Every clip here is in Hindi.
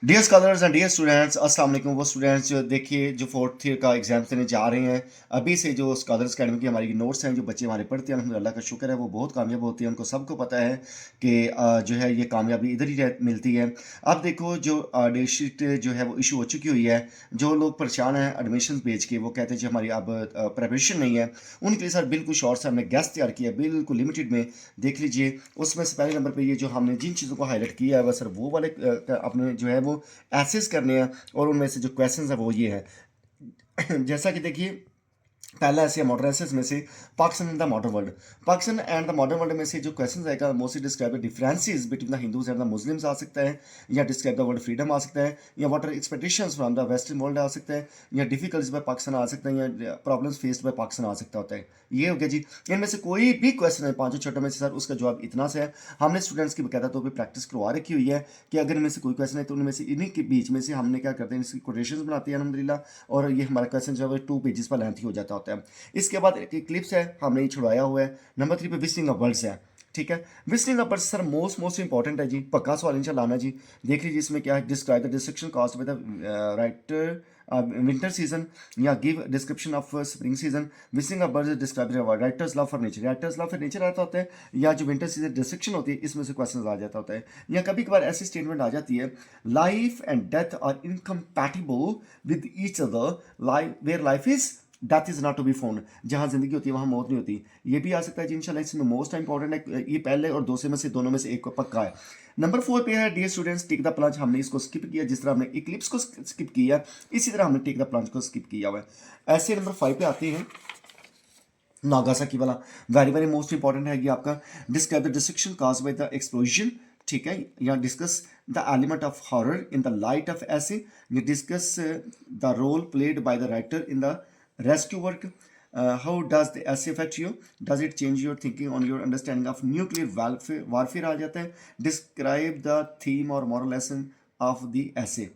Dear scholars and dear students, अस्सलाम वालेकुम। वो स्टूडेंट्स जो देखिए जो फोर्थ ईयर का एग्जाम देने जा रहे हैं, अभी से जो स्कॉलर्स अकेडमी की हमारी नोट्स हैं, जो बच्चे हमारे पढ़ते हैं, अल्हम्दुलिल्लाह का शुक्र है वो बहुत कामयाब होते हैं। उनको सबको पता है कि जो है ये कामयाबी इधर ही मिलती है। अब देखो जो डेटशीट जो है वो इशू हो चुकी हुई है। जो लोग परेशान हैं एडमिशन पेज के, वो कहते हैं जी हमारी अब प्रिपरेशन नहीं है। उनके लिए सर बिल्कुल शॉर्ट से हमने गैस तैयार किया, बिल्कुल लिमिटेड में। देख लीजिए उसमें से पहले नंबर पे ये जो हमने जिन चीज़ों को हाईलाइट किया है वह सर वो वाले अपने जो है वो एसेस करने हैं। और उनमें से जो क्वेश्चंस है वो ये है जैसा कि देखिए पहला ऐसे मॉडर्न एसेस में से Pakistan in the modern world. Pakistan and the modern world में से जो क्वेश्चन आएगा mostly describe the differences between the Hindus and the Muslims आ सकता है, या डिस्क्राइब द वर्ल्ड फ्रीडम आ सकता है, या what are expectations from the western world आ सकता है, या डिफिकल्टीज बाय पाकिस्तान आ सकता है, या प्रॉब्लम्स फेस्ड बाय पाकिस्तान आ सकता होता है। ये हो गया जी। इनमें से कोई भी क्वेश्चन है पांचों छठों में से सर उसका जवाब इतना से है। हमने स्टूडेंट्स की बकायदा तौर पर प्रैक्टिस करवा रखी हुई है कि अगर इनमें से कोई क्वेश्चन है तो उनमें से इन्हीं के बीच में से हमने क्या करते हैं, इसकी कोटेशंस बनाते हैं अल्हम्दुलिल्लाह। और ये हमारा क्वेश्चन जो है 2 पेजेस पर लेंथी हो जाता होता है। इसके बाद एक क्लिप्स है हमने ये छुड़वाया हुआ है। नंबर 3 पे विजिटिंग ऑफ बर्ड्स है। ठीक है, visiting of birds sir most important है जी, पक्का सवाल इंशाल्लाह आना जी। देख लीजिए इसमें क्या है, describe the destruction caused by the writer winter season, या give description of spring season. Visiting of birds describe writer's love for nature, writer's love for nature आता होता है, या जो विंटर सीजन डिस्ट्रक्शन होती है इसमें से क्वेश्चन आ जाता होता है। या कभी कभार ऐसी स्टेटमेंट आ जाती है, life and death are incompatible with each other, life where life is death is not to be found, जहाँ जिंदगी होती है वहाँ मौत नहीं होती। ये भी आ सकता है जी इंशाल्लाह। इसमें मोस्ट इंपॉर्टेंट है ये पहले और दूसरे में से दोनों में से एक को पक्का है। नंबर 4 पे है dear students take the plunge. हमने इसको स्किप किया, जिस तरह हमने इक्लिप्स को स्किप किया इसी तरह हमने टेक द प्लंज को स्किप किया हुआ है। ऐसे नंबर 5 पे आते हैं नागासाकी वाला, वेरी वेरी मोस्ट इंपॉर्टेंट है ये आपका। Describe the destruction caused by the explosion. ठीक है, या discuss the element of horror in the light of essay, ये discuss the role played by the writer in the rescue work. How does the essay affect you? Does it change your thinking on your understanding of nuclear warfare आ जाता है। Describe the theme or moral lesson of the essay।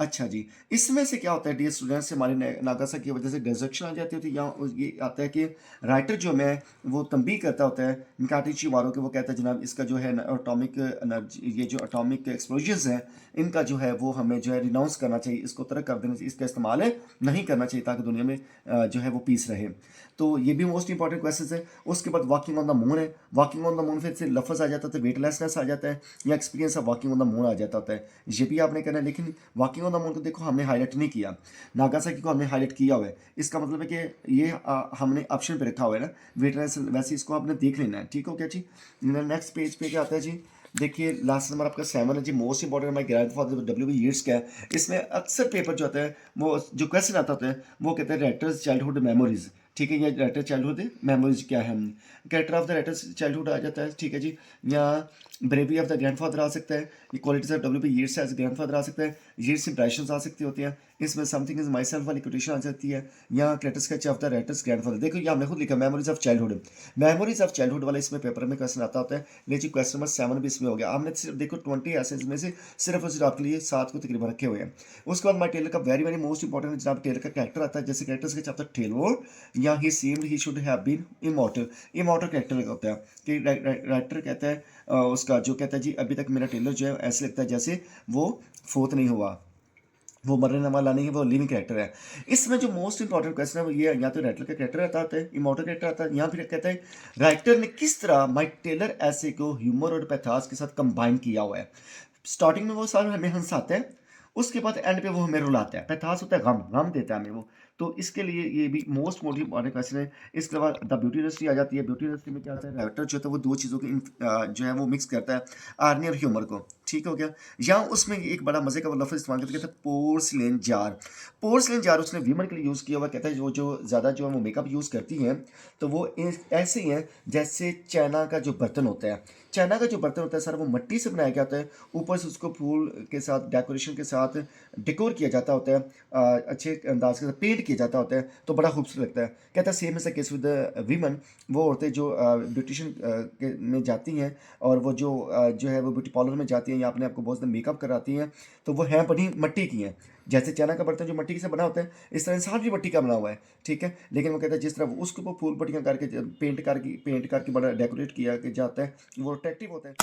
अच्छा जी, इसमें से क्या होता है डियर स्टूडेंट्स, हमारे नागासा की वजह से डिस्ट्रक्शन आ जाती होती है। यहाँ ये आता है कि राइटर जो मैं वो तंबीह करता होता है मिकाटीची वालों के, वो कहता है जनाब इसका जो है एटॉमिक एनर्जी, ये जो एटॉमिक एक्सप्लोजन्स हैं इनका जो है वो हमें जो है रिनाउंस करना चाहिए, इसको तर्क कर देना चाहिए, इसका इस्तेमाल नहीं करना चाहिए ताकि दुनिया में जो है वो पीस रहे। तो ये भी मोस्ट इंपॉर्टेंट क्वेश्चन है। उसके बाद वॉकिंग ऑन द मून है। वॉकिंग ऑन द मून फिर से लफ्ज़ आ जाता है, वेटलेसनेस आ जाता है, या experience of walking on the moon आ जाता होता है। ये भी आपने करना है, लेकिन वॉकिंग ऑन द मून को देखो हमने हाईलाइट नहीं किया, नागासाकी को हमने हाईलाइट किया हुआ है। इसका मतलब है कि ये हमने ऑप्शन पे रखा हुआ है ना वेटलेस, वैसे इसको आपने देख लेना है। ठीक हो क्या जी। नेक्स्ट पेज पे क्या आता है जी, देखिए लास्ट नंबर आपका 7 है जी, मोस्ट इंपॉर्टेंट हमारे ग्रैंडफादर W.B. यीट्स का है। इसमें अक्सर पेपर जो आता है वो जो क्वेश्चन आता होता है वो कहते हैं राइटर्स चाइल्डहुड मेमोरीज। ठीक है, ये राइटर चाइल्डहुड मेमोरीज क्या है, character of the writer's childhood आ जाता है। ठीक है जी, या ब्रेवरी ऑफ द ग्रैंडफादर आ सकता है, ये qualities of W.B. Yeats as grandfather आ सकता है, यीट्स इंप्रेशंस आ सकती होती हैं। इसमें समथिंग इज माई सेल्फ वाली कोटेशन आ सकती है, या character sketch of the writer's grandfather. देखो ये हमने खुद लिखा memories of childhood, memories of childhood वाला इसमें पेपर में क्वेश्चन आता होता है। लेकिन क्वेश्चन नंबर 7 भी इसमें हो गया। हमने सिर्फ देखो 20 ऐसे में से सिर्फ और सिर्फ आपके लिए 7 को तकरीबन रखे हुए हैं। उसके बाद माई टेलर का वेरी वेरी मोस्ट इंपॉर्टेंट जनाब टेलर का कैरेक्टर आता है, जैसे character sketch of the tailor, या he seemed he should have been immortal. Immortal character होता है कि राइटर कहता है उसका जो कहता है जी अभी तक मेरा टेलर जो है ऐसे लगता है जैसे वो फोत नहीं हुआ, वो मरने वाला नहीं है, वो लिविंग कैरेक्टर है। इसमें जो मोस्ट इंपॉर्टेंट क्वेश्चन है वो ये, या तो राइटर का कैरेक्टर आता है, इमॉर्टल कैरेक्टर आता है, यहाँ फिर कहता है राइटर ने किस तरह माई टेलर ऐसे को ह्यूमर और पैथास के साथ कंबाइन किया हुआ है। स्टार्टिंग में वो सारे हमें हंसाते हैं, उसके बाद एंड पे वो हमें रुलाता है। पैथास होता है गम, गम देता है हमें वो। तो इसके लिए ये भी मोस्ट इंपॉर्टेंट क्वेश्चन है। इसके बाद द ब्यूटी इंडस्ट्री आ जाती है। ब्यूटी इंडस्ट्री में क्या होता है, राइटर जो होता है वो दो चीज़ों की जो है वो मिक्स करता है, आर्नी और ह्यूमर को। ठीक हो गया। या उसमें एक बड़ा मजे का वो लफ्ज़ इस्तेमाल करते, कहते हैं पोर्सलेन जार। पोर्सलेन जार उसने वीमन के लिए यूज़ किया हुआ। कहता है वो जो ज़्यादा जो है वो मेकअप यूज़ करती हैं तो वो ऐसे ही हैं जैसे चाइना का जो बर्तन होता है। चाइना का जो बर्तन होता है सर वो मिट्टी से बनाया गया होता है, ऊपर से उसको फूल के साथ डेकोरेशन के साथ डेकोर किया जाता होता है, अच्छे अंदाज के साथ पेंट किया जाता होता है, तो बड़ा खूबसूरत लगता है। कहता है same is the case with women. वो औरतें जो ब्यूटिशियन में जाती हैं और वो जो है वो ब्यूटी पार्लर में जाती हैं या अपने आप को बहुत ज़्यादा मेकअप कराती हैं, तो वो हैं बनी मिट्टी की हैं। जैसे चाइना का बर्तन जो मिट्टी से बना होता है इस तरह इंसान भी मिट्टी का बना हुआ है। ठीक है, लेकिन वो कहता है जिस तरह उसके ऊपर फूल पट्टियाँ करके पेंट करके बड़ा डेकोरेट किया जाता है वो अट्रैक्टिव होता है।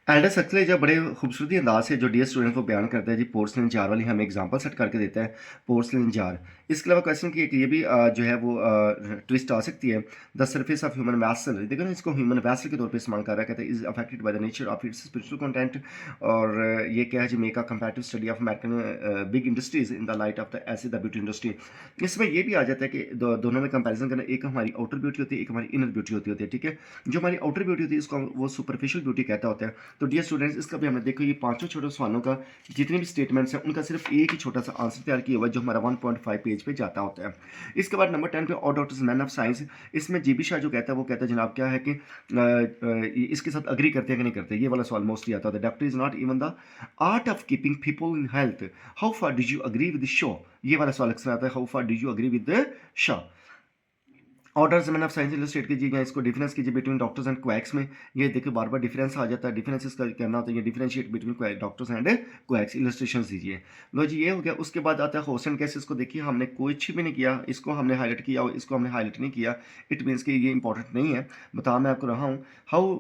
एल्डस एक्चुअली जो बड़े खूबसूरती अंदाज से जो डियर स्टूडेंट को बयान करता है जी, पोर्सलिन जार वाली हमें एग्जांपल सेट करके देता है, पोर्सलिन जार। इसके अलावा क्वेश्चन की एक ये भी जो है वो ट्विस्ट आ सकती है, the surface of human vessel, देखो ना इसको ह्यूमन वैसल के तौर पे इस्तेमाल कर रहा है, कहते हैं is affected by the nature of its spiritual content. और ये क्या है जी, make a comparative study of American big industries in the light of the acid the beauty industry. इसमें ये भी आ जाता है कि दोनों में कंपैरिजन करना, एक हमारी आउटर ब्यूटी होती है, एक हमारी इनर ब्यूटी होती है, ठीक है। जो हमारी आउटर ब्यूटी होती है इसको वो सुपरफिशियल ब्यूटी कहता होता है। तो डियर स्टूडेंट्स, इसका भी हमने देखो ये पांचों छोटे सवालों का जितने भी स्टेटमेंट्स हैं उनका सिर्फ एक ही छोटा सा आंसर तैयार किया हुआ है जो हमारा 1.5 पेज पे जाता होता है। इसके बाद नंबर 10 पे और डॉक्टर्स मैन ऑफ साइंस, इसमें जीबी शाह जो कहता है वो कहता है जनाब क्या है कि इसके साथ अग्री करते हैं कि नहीं करते, ये वाला सवाल मोस्टली आता है। Doctor is not even the art of keeping people in health, how far did you agree with the show, ये वाला सवाल अक्सर आता है, how far did you agree with the show. Orders man of science illustrate कीजिए या इसको डिफरेंस कीजिए बिटवीन डॉक्टर्स एंड क्वैक्स में। ये देखिए बार बार डिफरेंस आ जाता है, डिफरेंस इसका करना होता है, ये differentiate between doctors and quacks, illustration दीजिए। लो जी ये हो गया। उसके बाद आता है होस्ट एंड केसेस को देखिए, हमने कुछ भी नहीं किया, इसको हमने हाईलाइट किया और इसको हमने हाईलाइट नहीं किया, इट मीन्स कि ये इंपॉर्टेंट नहीं है, बता मैं आपको रहा हूँ। How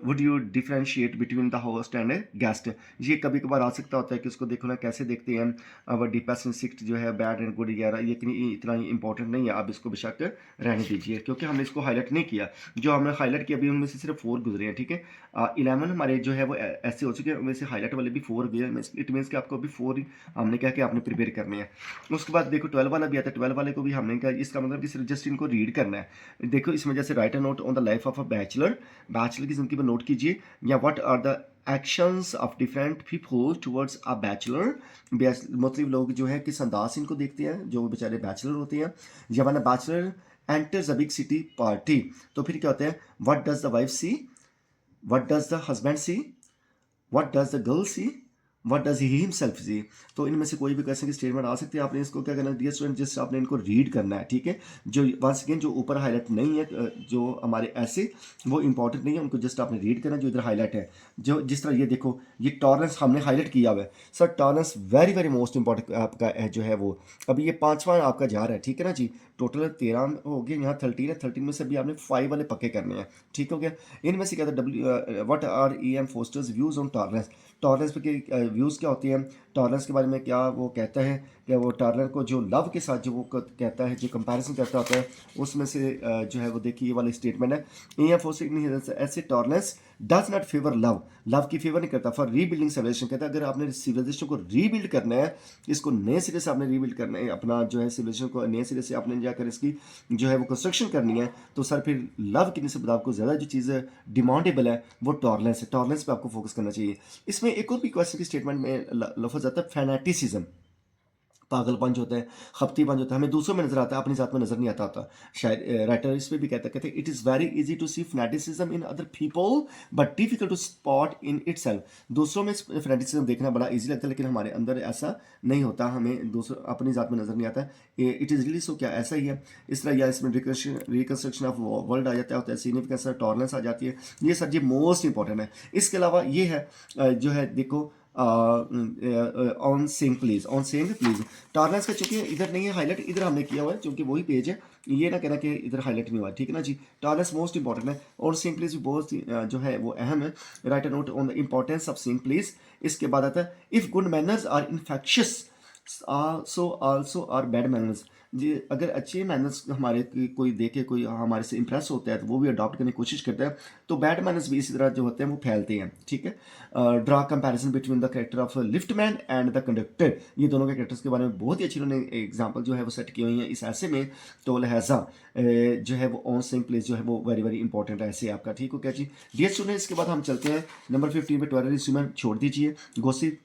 would you differentiate between the host and guest, ये कभी कभार आ सकता होता है कि उसको देखो ना कैसे देखते हैं। अब डीपेस्ट इंस्टिंक्ट जो है बैड एंड गुड वगैरह ये इतना इंपॉर्टेंट नहीं है, आप इसको बेशक रहने दीजिए क्योंकि हमने इसको हाईलाइट नहीं किया। जो हमने हाईलाइट किया अभी उनमें से सिर्फ 4 गुजरे हैं, ठीक है। 11 हमारे जो है वो ऐसे हो चुके हैं, उनमें से हाईलाइट वाले भी 4 गए, इट मीन्स कि आपको अभी 4 हमने क्या किया, आपने प्रिपेयर करने हैं। उसके बाद देखो 12 वाला भी आता है, 12 वाले को भी हमने क्या, इसका मतलब कि सिर्फ जस्ट इनको रीड करना है। देखो इसमें जैसे write a note on the life of a bachelor, bachelor की जिंदगी पर नोट कीजिए, या what are the actions of different people towards a bachelor. मतलब लोग जो है किस अंदाज से इनको देखते हैं जो बेचारे बैचलर होते हैं। जब मैंने bachelor enters a big city party, तो फिर क्या होता है, what does the wife see, what does the husband see, what does the girl see, what does he himself see. तो इनमें से कोई भी क्वेश्चन की स्टेटमेंट आ सकती है, आपने इसको क्या करना है डियर स्टूडेंट, जस्ट आपने इनको रीड करना है, ठीक है। जो वंस अगेन जो ऊपर हाईलाइट नहीं है जो हमारे ऐसे वो इंपॉर्टेंट नहीं है, उनको जस्ट आपने रीड करना है। जो इधर हाईलाइट है, जो जिस तरह ये देखो ये टॉलरेंस हमने हाईलाइट किया हुआ है sir, tolerance very very most important आपका है जो है वो। अभी ये पांचवा आपका जा रहा है, ठीक है ना जी। टोटल 13 हो गया, यहाँ 13 है, 13 में से भी आपने 5 वाले पक्के करने हैं, ठीक हो गया। इनमें से क्या था, W what are E M Forster's views on tolerance, tolerance पे के व्यूज़ क्या होती हैं, टॉलरेंस के बारे में क्या वो कहता है कि वो टॉलरेंस को जो लव के साथ जो वो कहता है, जो कंपैरिजन करता होता है, उसमें से जो है वो देखिए ये वाली स्टेटमेंट है, ए एम फोस्टर ऐसे tolerance does not favour love, love की फेवर नहीं करता, फॉर रीबिल्डिंग सिविलाइजेशन, कहता है अगर आपने सिविलाइजेशन को रीबिल्ड करना है, इसको नए सिरे से आपने रीबिल्ड करना है, अपना जो है सिविलाइजेशन को नए सिरे से आपने जाकर इसकी जो है वो कंस्ट्रक्शन करनी है, तो सर फिर लव की निस्बत आपको ज़्यादा जो चीज़ डिमांडेबल है वो टॉलरेंस है, टॉलरेंस पे आपको फोकस करना चाहिए। इसमें एक और भी क्वेश्चन की स्टेटमेंट में लफ्ज आता है फैनेटिसिज्म, पागलपन जो होता है, खपतीपन जो होता है, हमें दूसरों में नजर आता है, अपनी जात में नजर नहीं आता होता। शायद राइटर इस पे भी कहते हैं it is very easy to see fanaticism in other people but difficult to spot in itself, दूसरों में फैनेटिसिज्म देखना बड़ा इजी लगता है लेकिन हमारे अंदर ऐसा नहीं होता, हमें दूसरों अपनी जात में नजर नहीं आता। इट इज़ रियली सो, क्या ऐसा ही है। इस तरह या इसमें रिकन्स्ट्रक्शन ऑफ वर्ल्ड आ जाता है, सिग्निफिकेंस टॉलरेंस आ जाती है, ये सर जी मोस्ट इंपॉर्टेंट है। इसके अलावा ये है जो है देखो on saying please, on saying please, tolerance का चूंकि इधर नहीं है हाईलाइट, इधर हमने किया हुआ है क्योंकि वही पेज है, ये ना कहना कि इधर हाईलाइट नहीं हुआ, ठीक है ना जी। टॉलरेंस मोस्ट इंपॉर्टेंट है और सेइंग प्लीज भी बहुत जो है वो अहम है। Write a note on the importance of saying please. इसके बाद आता है if good manners are infectious so also are bad manners, जी अगर अच्छे मैनर्स हमारे कोई देखे, कोई हमारे से इंप्रेस होता है तो वो भी अडॉप्ट करने की कोशिश करता है, तो बैड मैनर्स भी इसी तरह जो होते हैं वो फैलते हैं, ठीक है। Draw comparison between the character of liftman and the conductor, ये दोनों के कैरेक्टर्स के बारे में बहुत ही अच्छी उन्होंने एग्जांपल जो है वो सेट की हुई है इस ऐसे में। तो लहजा जो है वो ऑन सेम प्लेस जो है वो वेरी वेरी इंपॉर्टेंट है ऐसे आपका, ठीक हो क्या जी। डियर स्टूडेंट, इसके बाद हम चलते हैं नंबर 15 पे, ट्वेलर इंस्ट्रूमेंट छोड़ दीजिए, गोसिप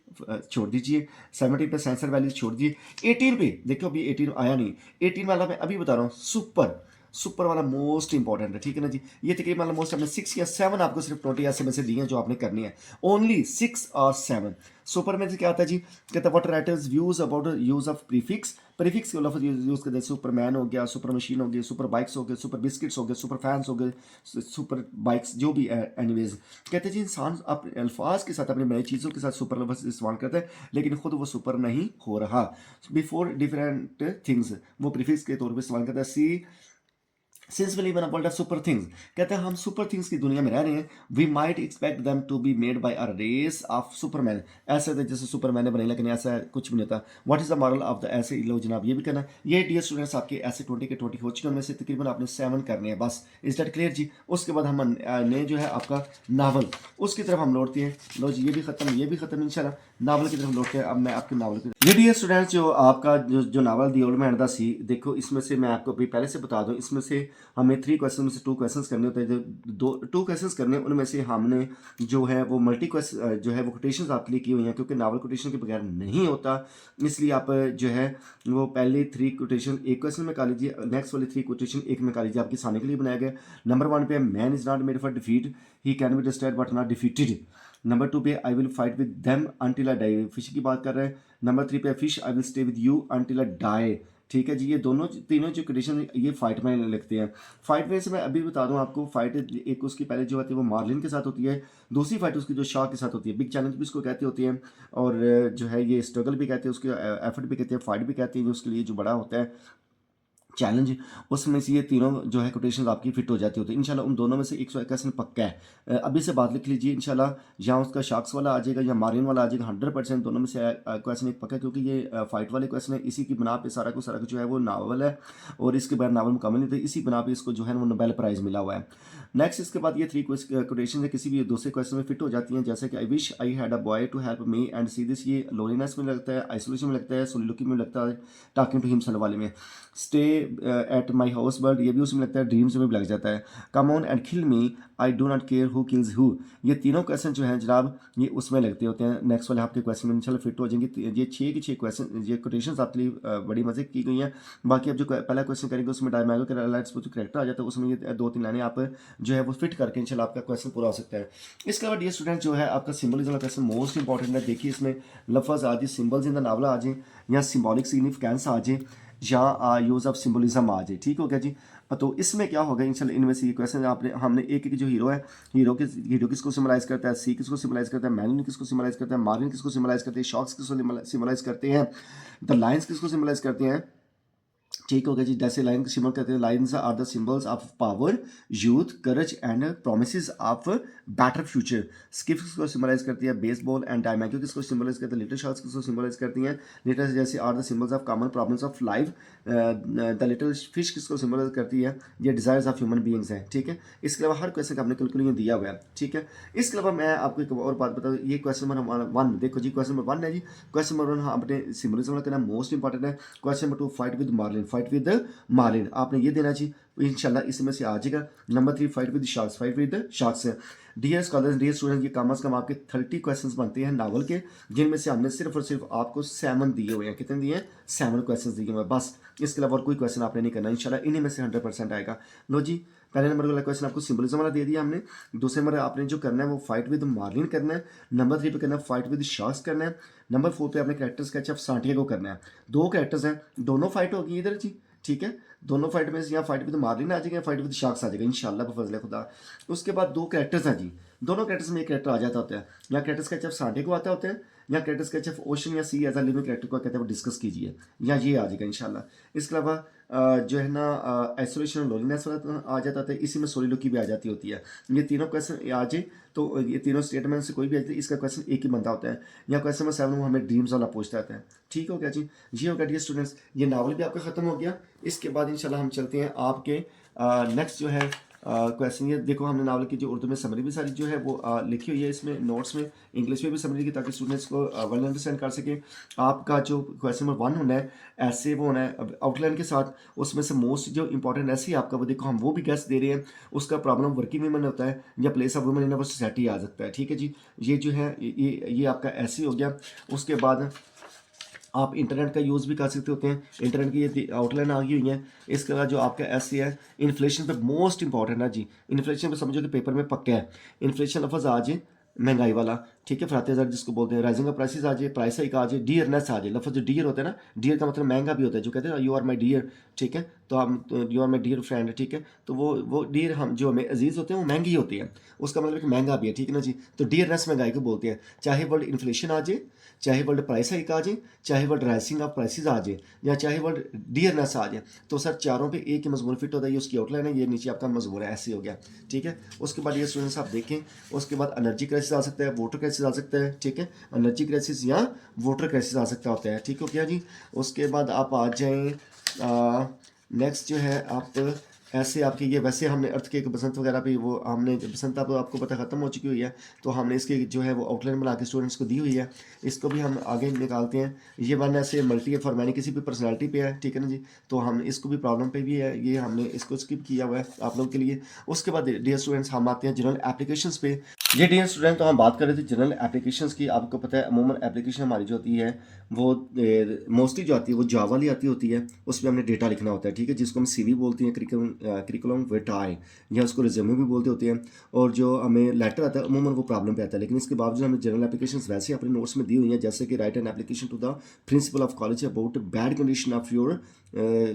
छोड़ दीजिए, 17 पे सेंसर वैल्यूज छोड़ दीजिए, 18 पे देखो अभी 18 आया नहीं, 18 वाला मैं अभी बता रहा हूँ, सुपर, सुपर वाला मोस्ट इंपॉर्टेंट है, ठीक है ना जी। ये तकरीबन वाला मोस्ट आपने 6 या 7 आपको सिर्फ 20 ऐसे में से दिए हैं जो आपने करनी है, ओनली 6 और 7। सुपर में से क्या आता है जी, कहता है what writers views about use of prefix, prefix के लफ्ज यूज करते हैं, सुपरमैन हो गया, सुपर मशीन हो गई, सुपर बाइक्स हो गए, सुपर बिस्किट्स हो गए, सुपर फैंस हो गए, सुपर बाइक्स जो भी है, एनीवेज कहते हैं जी इंसान अपने अल्फाज के साथ अपनी नई चीज़ों के साथ सुपर लफ्ज इस्तेमाल करता है लेकिन खुद वो सुपर नहीं हो रहा। बिफोर डिफरेंट थिंग्स वो प्रीफिक्स के तौर पर इस्तेमाल करता है। See since we live in a world of super things, कहते हैं हम सुपर थिंग्स की दुनिया में रह रहे हैं। We might expect them to be made by a race of superman, ऐसे थे जैसे सुपरमैन ने बनाई, लेकिन ऐसा कुछ भी नहीं होता। What is the moral of the ऐसे लो जनाब, ये भी करना है। ये डियर स्टूडेंट्स आपके ऐसे 20 के 20 हो चुके हैं, उनमें से तकरीबन आपने 7 करने हैं बस। इज दैट क्लियर जी? उसके बाद हम ने जो है आपका नावल, उसकी तरफ हम लौटते हैं। लो जी, ये भी खत्म, ये भी खत्म, इंशाल्लाह नावल की तरफ लौटते हैं। अब मैं आपके नावल की, ये डियर स्टूडेंट्स जो आपका जो novel the old man the sea, देखो इसमें से मैं आपको अभी पहले से बता दूं, इसमें से हमें 3 क्वेश्चन में से 2 क्वेश्चंस करने होते हैं। जो दो 2 क्वेश्चंस करने हैं, उनमें से हमने जो है वो मल्टी क्वेश्चन जो है वो कोटेशंस आपके लिए की हुई हैं, क्योंकि नावल कोटेशन के बगैर नहीं होता। इसलिए आप जो है वो पहले 3 कोटेशन एक क्वेश्चन में कर लीजिए, नेक्स्ट वाले 3 कोटेशन एक में कर लीजिए, आपके सामने के लिए बनाया गया। नंबर 1 पे man is not made for defeat, he can be destroyed but not defeated. Number 2 पे I will fight with them until I die, fish की बात कर रहे हैं। नंबर 3 पे fish I will stay with you until I die. ठीक है जी, ये दोनों तीनों जो कंडीशन ये फाइट में लगते हैं। फाइट में से मैं अभी बता दूं आपको, फाइट एक उसकी पहले जो होती है वो मार्लिन के साथ होती है, दूसरी फाइट उसकी जो शार्क के साथ होती है, बिग चैलेंज भी उसको कहते होती है, और जो है ये स्ट्रगल भी कहते हैं, उसके एफर्ट भी कहते हैं, फाइट भी कहते हैं, जो उसके लिए जो बड़ा होता है चैलेंज, उसमें से ये तीनों जो है कोटेशन आपकी फिट हो जाती होती है। इंशाल्लाह उन दोनों में से 100% पक्का है। अभी से बात लिख लीजिए, इंशाल्लाह यहाँ उसका शार्क्स वाला आ जाएगा या मारिन वाला आ जाएगा, 100% दोनों में से क्वेश्चन एक पक्का है, क्योंकि ये फाइट वाले क्वेश्चन है। इसी की बना पे सारा कुछ जो है वो नावल है, और इसके बाद नावल मुकम्मल नहीं थे, इसी बना पे इसको जो है वो नोबेल प्राइज़ मिला हुआ है। नेक्स्ट इसके बाद ये 3 कोटेशन है किसी भी दूसरे क्वेश्चन में फिट हो जाती हैं, जैसे कि I wish I had a boy to help me and see this, ये लोनलीनेस में लगता है, आइसोलेशन में लगता है, सोलिलुकी में लगता है, टॉकिंग टू हिमसेल्फ वाले में, stay at my house bird, ये भी उसमें लगता है, ड्रीम्स में भी लग जाता है, come on and kill me, I do not care who kills who, ये तीनों क्वेश्चन जो हैं जनाब ये उसमें लगते होते हैं। नेक्स्ट वाले आपके क्वेश्चन में इंशाल्लाह फिट हो जाएंगे। ये 6 के 6 क्वेश्चन, ये कोटेशन आपके लिए बड़ी मजे की गई हैं। बाकी अब जो पहला क्वेश्चन करेंगे उसमें डायमैगो के लाइट्स जो करेक्टर आ जाता है, उसमें ये 2-3 लाइनें आप जो है वो फिट करके इंशाल्लाह आपका क्वेश्चन पूरा हो सकता है। इसके बाद ये स्टूडेंट जो है आपका सिंबलिज्म वाला क्वेश्चन मोस्ट इंपॉर्टेंट है। देखिए इसमें लफ्ज़ आ जाए, सिंबल्स इन द नावल आ जाए, या सिम्बॉलिक सिग्निफिकेंस आ जाए, या यूज़ ऑफ सिम्बोलिज्म आ जाए। ठीक हो गया जी? तो इसमें क्या होगा इंशाल्लाह, इनमें से ये क्वेश्चन आपने हमने एक एक जो हीरो है, हीरो किसको सिम्बलाइज करता है, सी किसको सिम्बलाइज करता है, मैलिन किसको सिम्बलाइज करता है, मार्लिन किसको सिम्बलाइज करते हैं, शॉक्स किसको सिम्बलाइज करते हैं, द लाइन्स किसको सिम्बलाइज करते हैं। ठीक हो गया जी? जैसे लाइन को सिंबल कहते हैं, lions are the symbols of power, youth, courage and promises of better future. Skip किसको सिंबलाइज करती है, बेसबॉल एंड डायमैगो किसको सिंबलाइज करते हैं, लिटिल शॉट्स किसको सिंबलाइज करती हैं, लिटिल जैसे are the symbols of common problems of life, the little fish किसको सिंबलाइज करती है, ये डिजायर्स ऑफ ह्यूमन बीइंग्स हैं। ठीक है? इसके अलावा हर क्वेश्चन का आपने कैलकुलेशन दिया हुआ है। ठीक है? इसके अलावा मैं आपको एक और बात बता दूं, ये क्वेश्चन नंबर 1 देखो जी, क्वेश्चन नंबर 1 है जी, क्वेश्चन नंबर 1 आपने सिंबलिज्म करना मोस्ट इंपॉर्टेंट है। Question number 2 fight with marlin, fight with marlin आपने ये देना चाहिए, इंशाल्लाह इसमें से आ जाएगा। Number 3 fight with sharks, fight with sharks है। डियर स्कॉलर्स, डियर स्टूडेंट, ये कम अज़ कम आपके 30 क्वेश्चंस बनते हैं नावल के, जिनमें से हमने सिर्फ और सिर्फ आपको 7 दिए हुए हैं। कितने दिए हैं? 7 क्वेश्चंस दिए हुए हैं बस। इसके अलावा और कोई क्वेश्चन आपने नहीं करना, इंशाल्लाह इन्हीं में से 100% आएगा। लो जी, पहले नंबर वाला क्वेश्चन आपको सिंबलिज्म वाला दे दिया हमने। दूसरे नंबर आपने जो करना है वो फाइट विद मार्लिन करना है। नंबर 3 पे करना है फाइट विद शार्क्स करना है। नंबर 4 पे आपने कैरेक्टर स्केच ऑफ सांटियागो करना है। 2 कैरेक्टर्स हैं, दोनों फाइट होगी इधर जी। ठीक है? दोनों फाइट में से यहाँ फाइट विद मार्लिन आ जाएगा, फाइट विद शार्क्स आ जाएगा इंशाल्लाह बफजल खुदा। उसके बाद 2 कैरेक्टर्स हैं जी, दोनों कैरेक्टर्स में एक कैरेक्टर आ जाता होता है। या कैरेक्टर स्केच ऑफ सांटियागो आता होता है, या कैरेक्टर स्केच ऑफ ओशन या सी एज अ लिविंग कैरेक्टर को कहते हैं वो डिस्कस कीजिए, या ये आ जाएगा इंशाल्लाह। इसके अलावा जो है ना आइसोलेशन और लोनलीनेस वाला आ जाता है, इसी में सोलिलुकी भी आ जाती होती है। ये तीनों क्वेश्चन आ जाए तो ये तीनों स्टेटमेंट से कोई भी आ जाए, इसका क्वेश्चन एक ही बनता होता है। या क्वेश्चन नंबर 7 हमें ड्रीम्स वाला पूछता रहता है। ठीक हो गया जी? ये हो गया डियर स्टूडेंट्स, ये नावल भी आपका खत्म हो गया। इसके बाद इंशाल्लाह हम चलते हैं आपके नेक्स्ट जो है क्वेश्चन। ये देखो हमने नावल की जो उर्दू में समरी भी सारी जो है वो लिखी हुई है इसमें नोट्स में, इंग्लिश में भी समरी की, ताकि स्टूडेंट्स को वेल अंडरस्टैंड कर सके। आपका जो क्वेश्चन नंबर 1 होना है ऐसे वो होना है आउटलाइन के साथ, उसमें से मोस्ट जो इंपॉर्टेंट ऐसे ही आपका वो देखो हम वो भी गेस्ट दे रहे हैं। उसका प्रॉब्लम वर्किंग वुमेन होता है या place of women in our society आ सकता है। ठीक है जी? ये जो है ये आपका ऐसे हो गया। उसके बाद आप इंटरनेट का यूज़ भी कर सकते होते हैं, इंटरनेट की ये आउटलाइन आ गई हुई है। इसके बाद जो आपका ऐसे है इन्फ्लेशन पे मोस्ट इंपॉर्टेंट है जी, इन्फ्लेशन पे समझो कि पेपर में पक्का है। इन्फ्लेशन लफ्ज़ आ जाए महंगाई वाला। ठीक है, फराते ज़र जिसको बोलते हैं, राइजिंग ऑफ प्राइसेस आ जाए, प्राइस हाइक आ जाए, डियरनेस आ जाए। लफ्ज़ जो डियर होता है ना, डियर का मतलब महंगा भी होता है, जो कहते हैं यू आर माई डियर, ठीक है, तो हम you are my dear friend, ठीक है, तो वो डियर हम जो हमें अजीज़ होते हैं वो महंगी होती है, उसका मतलब कि महंगा भी है, ठीक है ना जी। तो डियरनेस महंगाई को बोलते हैं, चाहे वर्ल्ड इन्फ्लेशन आ जाए, चाहे वर्ल्ड प्राइस हाइक आ जाए, चाहे वर्ल्ड राइजिंग ऑफ प्राइसेस आ जाए, या चाहे वर्ल्ड डियरनेस आ जाए, तो सर चारों पे एक ही मजमून फिट होता है। ये उसकी आउटलाइन है, ये नीचे आपका मजमून है, ऐसे हो गया, ठीक है। उसके बाद ये स्टूडेंट्स आप देखें, उसके बाद एनर्जी क्राइसिस आ सकता है, वाटर क्राइसिस आ सकता है, ठीक है, एनर्जी क्राइसिस या वाटर क्राइसिस आ सकता होता है, ठीक हो गया जी। उसके बाद आप आ जाएं, नेक्स्ट जो है आप ऐसे आपके ये वैसे हमने अर्थ के बसंत वगैरह पे वो हमने बसंत आपको पता ख़त्म हो चुकी हुई है, तो हमने इसके जो है वो आउटलाइन बना के स्टूडेंट्स को दी हुई है, इसको भी हम आगे निकालते हैं। ये वन ऐसे मल्टी है फॉर मैनी, किसी भी पर्सनैलिटी पे है, ठीक है ना जी, तो हम इसको भी प्रॉब्लम पे भी है, ये हमने इसको स्किप किया हुआ है आप लोगों के लिए। उसके बाद डियर स्टूडेंट्स हम आते हैं जनरल एप्लीकेशंस पे। ये डियर स्टूडेंट, तो हम बात कर रहे थे जनरल एप्लीकेशंस की। आपको पता है अमूमन एप्लीकेशन हमारी जो होती है वो मोस्टली जो आती है वो जावा वाली आती होती है, उसमें हमने डेटा लिखना होता है, ठीक है, जिसको हम सीवी बोलते हैं, करिकुलम विटाए, या उसको रिज्यूमे भी बोलते होते हैं। और जो हमें लेटर आता है अमूमन वो प्रॉब्लम पे आता है, लेकिन इसके बावजूद हमें जनरल एप्लीकेशंस वैसे अपने नोट्स में दी हुई हैं, जैसे कि write an application to the principal of college about bad condition of your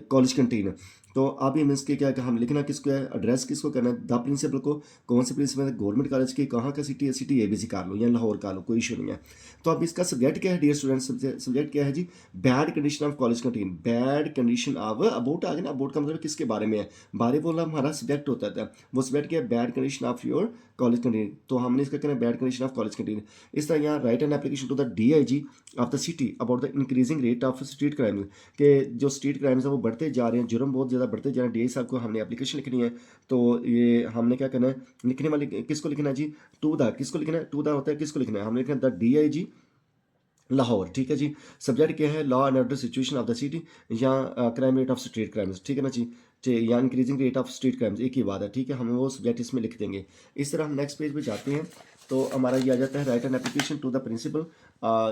college canteen. तो आप ये मीन्स के क्या है कि हम लिखना किसको है, एड्रेस किसको करना है, द प्रिंसिपल को, कौन से प्रिंसिपल है, गवर्नमेंट कॉलेज की, कहाँ का सिटी है, सिटी ABC कर लो या लाहौर कर लो, कोई इशू नहीं है। तो अब इसका सब्जेक्ट क्या है डियर स्टूडेंट्स, सब्जेक्ट क्या है जी, bad condition of college canteen. Bad condition of about आ गया ना, अबाउट का मतलब किसके बारे में है, बारे बोला हमारा सब्जेक्ट होता था, वो सब्जेक्ट क्या है, bad condition of your college canteen, तो हमने इसका कहना है bad condition of college canteen. इस तरह यहाँ write an application to the DIG of the city about the increasing rate of street crime, के जो स्ट्रीट क्राइम्स हैं वो बढ़ते जा रहे हैं, जुर्म बहुत ज़्यादा बढ़ते जा रहे हैं। DI साहब को हमने एप्लीकेशन लिखनी है, तो ये हमने क्या करना है, लिखने वाले किसको लिखना है जी, टू द, किसको लिखना है, टू द होता है, किसको लिखना है, हमने लिखना है द DIG लाहौर, ठीक है जी। सब्जेक्ट क्या है, law and order situation of the city, या crime rate of street crimes, ठीक है ना जी, या increasing rate of street crimes, एक ही बात है, ठीक है, हम वो सब्जेक्ट इसमें लिख देंगे। इस तरह हम नेक्स्ट पेज पे जाते हैं, तो हमारा ये आ जाता है write an application to the principal.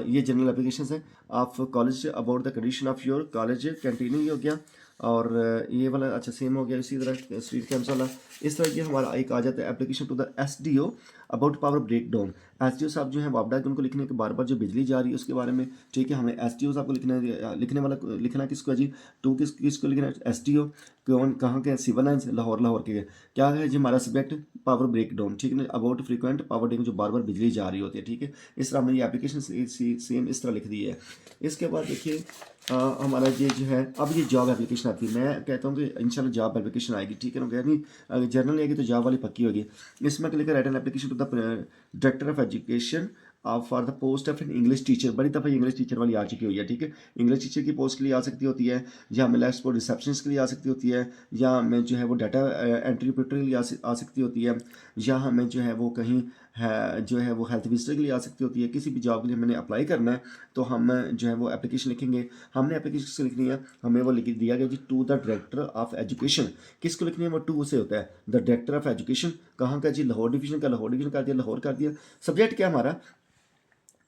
ये जनरल एप्लीकेशन है of college about the condition of your college canteen, ये हो गया। और ये वाला अच्छा सेम हो गया, इसी तरह स्ट्रीट कैंप्स वाला। इस तरह ये हमारा एक आ जाता है application to the SDO about power break down. SDO साहब जो है वापडा के उनको लिखने के बार बार जो बिजली जा रही है उसके बारे में, ठीक है, हमें SDO साहब को लिखना है, लिखने वाला लिखना किसको है जी, टू किसको लिखना है, SDO कौन कहाँ के, सिविल लाइन्स लाहौर के। क्या है जी हमारा सब्जेक्ट, पावर ब्रेक डाउन, ठीक है, अबाउट फ्रीक्वेंट पावर ब्रेक, जो बार बार बिजली जा रही होती है, ठीक है। इस तरह हमने ये एप्लीकेशन सेम इस तरह लिख दी है। इसके बाद देखिए हमारा ये जो है, अब ये जॉब एप्लीकेशन आती है, मैं कहता हूँ कि इंशाल्लाह जॉब एप्लीकेशन आएगी, ठीक है ना, कह नहीं जर्नल आएगी तो जॉब वाली पक्की होगी। इसमें click write an application to the director of education for the post of an English teacher. बड़ी दफ़ा इंग्लिश टीचर वाली आ चुकी हुई है, ठीक है, इंग्लिश टीचर की पोस्ट के लिए आ सकती होती है, या हमें लास्ट पोस्ट रिसेप्शनिस्ट के लिए आ सकती होती है, या हमें जो है वो डाटा एंट्री ऑपरेटर के लिए आ सकती होती है, या हमें जो है वो कहीं है जो है वो हेल्थ विजिटर के लिए आ सकती होती है। किसी भी जॉब के लिए मैंने अप्लाई करना है तो हम जो है वो एप्लीकेशन लिखेंगे। हमने एप्लीकेशन लिखनी है, हमें वो लिख दिया गया जी to the director of education. किसको लिखनी है, वो टू से होता है, द डायरेक्टर ऑफ एजुकेशन, कहाँ का जी, लाहौर डिवीजन का, लाहौर डिवीजन कर दिया, लाहौर कर दिया। सब्जेक्ट क्या हमारा,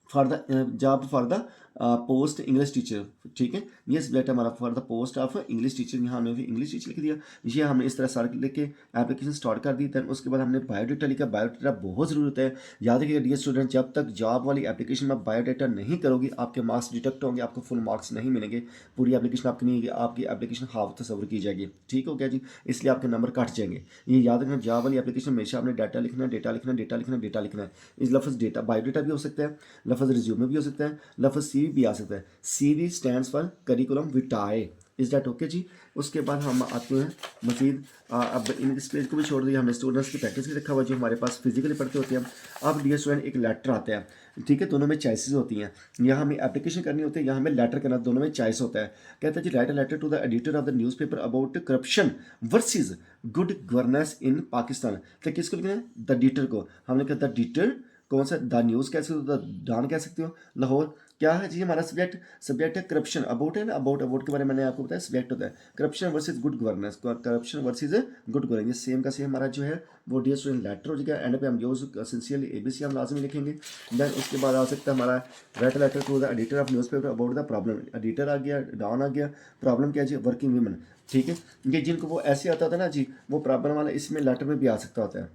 for the job for the post English teacher, ठीक है, ये सब्जेक्ट हमारा for the post of English teacher, यहाँ हमने इंग्लिश टीचर लिख दिया। ये हमने इस तरह सारे लिख के एप्लीकेशन स्टार्ट कर दी। दैन उसके बाद हमने बायोडाटा लिखा, बायोडाटा बहुत ज़रूरत है, याद रखिएगा डियर स्टूडेंट, जब तक जॉब वाली एप्लीकेशन में बायोडाटा नहीं करोगे आपके मार्क्स डिडक्ट होंगे, आपको फुल मार्क्स नहीं मिलेंगे, पूरी एप्लीकेशन आपकी नहीं, आपकी एप्लीकेशन हाफ तस्वर की जाएगी, ठीक हो गया जी, इसलिए आपके नंबर कट जाएंगे। ये याद रखना, जॉब वाली एप्लीकेशन हमेशा आपने डाटा लिखना, डेटा लिखना, डेटा लिखना, डेटा लिखना है। इस लफ्ज़ डेटा बायोडाटा भी हो सकता है, लफ्ज़ रिज्यूमे भी हो सकता है, लफ्ज़ CV भी आ सकता है। CV stands for curriculum vitae, is that okay जी। उसके बाद हम आते हैं मजीद, अब इन इस पेज को भी छोड़ दिया हमने, स्टूडेंट्स की प्रैक्टिस भी रखा हुआ जो हमारे पास फिजिकली पढ़ते होते हैं। अब डियर स्टूडेंट एक लेटर आता है, ठीक है, दोनों में चॉइसेस होती हैं, यहाँ हमें एप्लीकेशन करनी होती है, यहाँ हमें लेटर करना, दोनों में चॉइस होता है। कहता है जी write a letter to the editor of the newspaper about corruption versus good governance in Pakistan. तो किसको लिखना है, द एडिटर को, हमने कहा द एडिटर, कौन सा, द न्यूज़ कह सकते हो, द डॉन कह सकते हो, लाहौर। क्या है जी हमारा सब्जेक्ट है करप्शन, अबाउट है ना, अबाउट के बारे में मैंने आपको बताया, सब्जेक्ट होता है corruption versus good governance, corruption versus good governance, same का सेम हमारा जो है वो डियर स्टूडेंट लेटर हो जाएगा। एंड पे हम यूज सिंसियरली ABC हम लाजमी लिखेंगे। देन उसके बाद आ सकता है हमारा write letter to the editor of newspaper about the problem, editor आ गया, डॉन आ गया, प्रॉब्लम क्या जी, वर्किंग वीमेन, ठीक है, ये जिनको वो ऐसे आता था ना जी वो प्रॉब्लम वाला इसमें लेटर में भी आ सकता होता है।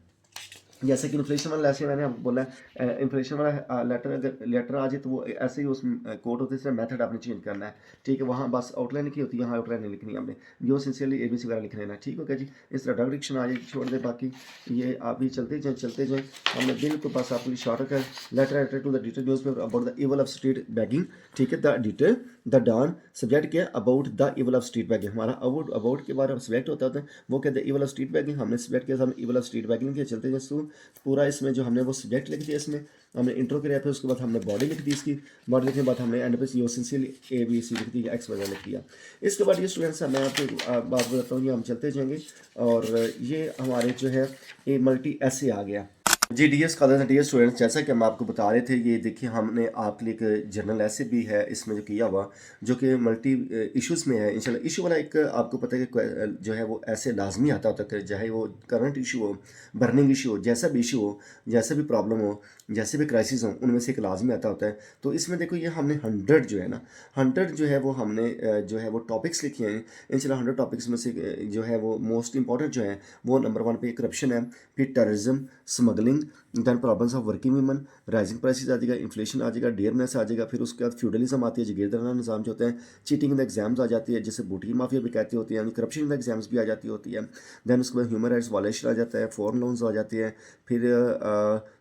जैसे कि इन्फ्लेशन वाला ऐसे मैंने आपको बोला है इन्फ्लेशन वाला लेटर अगर लेटर आ जाए तो वो ऐसे ही उस कोड होते हैं मेथड आपने चेंज करना है। ठीक है, वहाँ बस आउटलाइन लिखी होती है, यहाँ आउटलाइन नहीं लिखनी है आपने, जो सिंसियरली ABC वगैरह लिख लेना है। ठीक हो गया जी। इस तरह डग डिक्शन आ जाएगी, छोड़ दे बाकी ये आप ही चलते जाएँ। हमने बिल्कुल बस आपके लिए शॉर्ट है letter to the detail newspaper about the evil of street begging. ठीक है, the detail the Dawn subject क्या about the evil of street begging, हमारा अबाउट के बारे में सब्जेक्ट होता है वो कहते हैं इवल ऑफ स्ट्रीट बैगिंग, हमने सब्जेक्ट किया हमने इवल ऑफ स्ट्रीट बैगिंग किया। चलते जाए पूरा इसमें जो हमने वो सब्जेक्ट लिख दिया, इसमें हमने इंट्रो किया, फिर उसके बाद हमने बॉडी लिख दी इसकी, बॉडी लिखने के बाद हमने एंड पे सिंसियरली ABC लिख दी, एक्स वगैरह लिख दिया। इसके बाद ये स्टूडेंट्स मैं आपको बात बताता हूँ, ये हम चलते जाएंगे और ये हमारे जो है ये मल्टी ऐसे आ गया जी। DS scholars and DS students, जैसा कि हम आपको बता रहे थे, ये देखिए हमने आपके लिए एक जर्नल ऐसे भी है इसमें जो किया हुआ, जो कि मल्टी इश्यूज़ में है। इंशाल्लाह इशू वाला एक आपको पता है कि जो है वो ऐसे लाजमी आता होता है, चाहे वो करंट इशू हो, बर्निंग इशू हो, जैसा भी इशू हो, जैसा भी प्रॉब्लम हो, जैसे भी क्राइसिस हो, उनमें से एक लाजमी आता होता है। तो इसमें देखो ये हमने 100 जो है ना 100 जो है वो हमने जो है वो टॉपिक्स लिखे हैं। इंशाल्लाह 100 टॉपिक्स में से जो है वो मोस्ट इंपॉर्टेंट जो है वो नंबर 1 पे करप्शन है, फिर terrorism, smuggling, then problems of working women, rising prices आ जाएगा, इन्फ्लेशन आ जाएगा, डियरनेस आ जाएगा, फिर उसके बाद फ्यूडलिज्म आती है, जागीरदाराना निज़ाम जो होते हैं, चीटिंग इन द एग्जाम्स आ जाती है, जिसे बूटी माफिया भी कहते होती है, यानी करप्शन इन द एग्जाम्स भी आ जाती होती है। दैन उसके बाद ह्यूमन राइट्स वायलेशन आ जाता है, फॉरेन लोन्स आ जाते हैं, फिर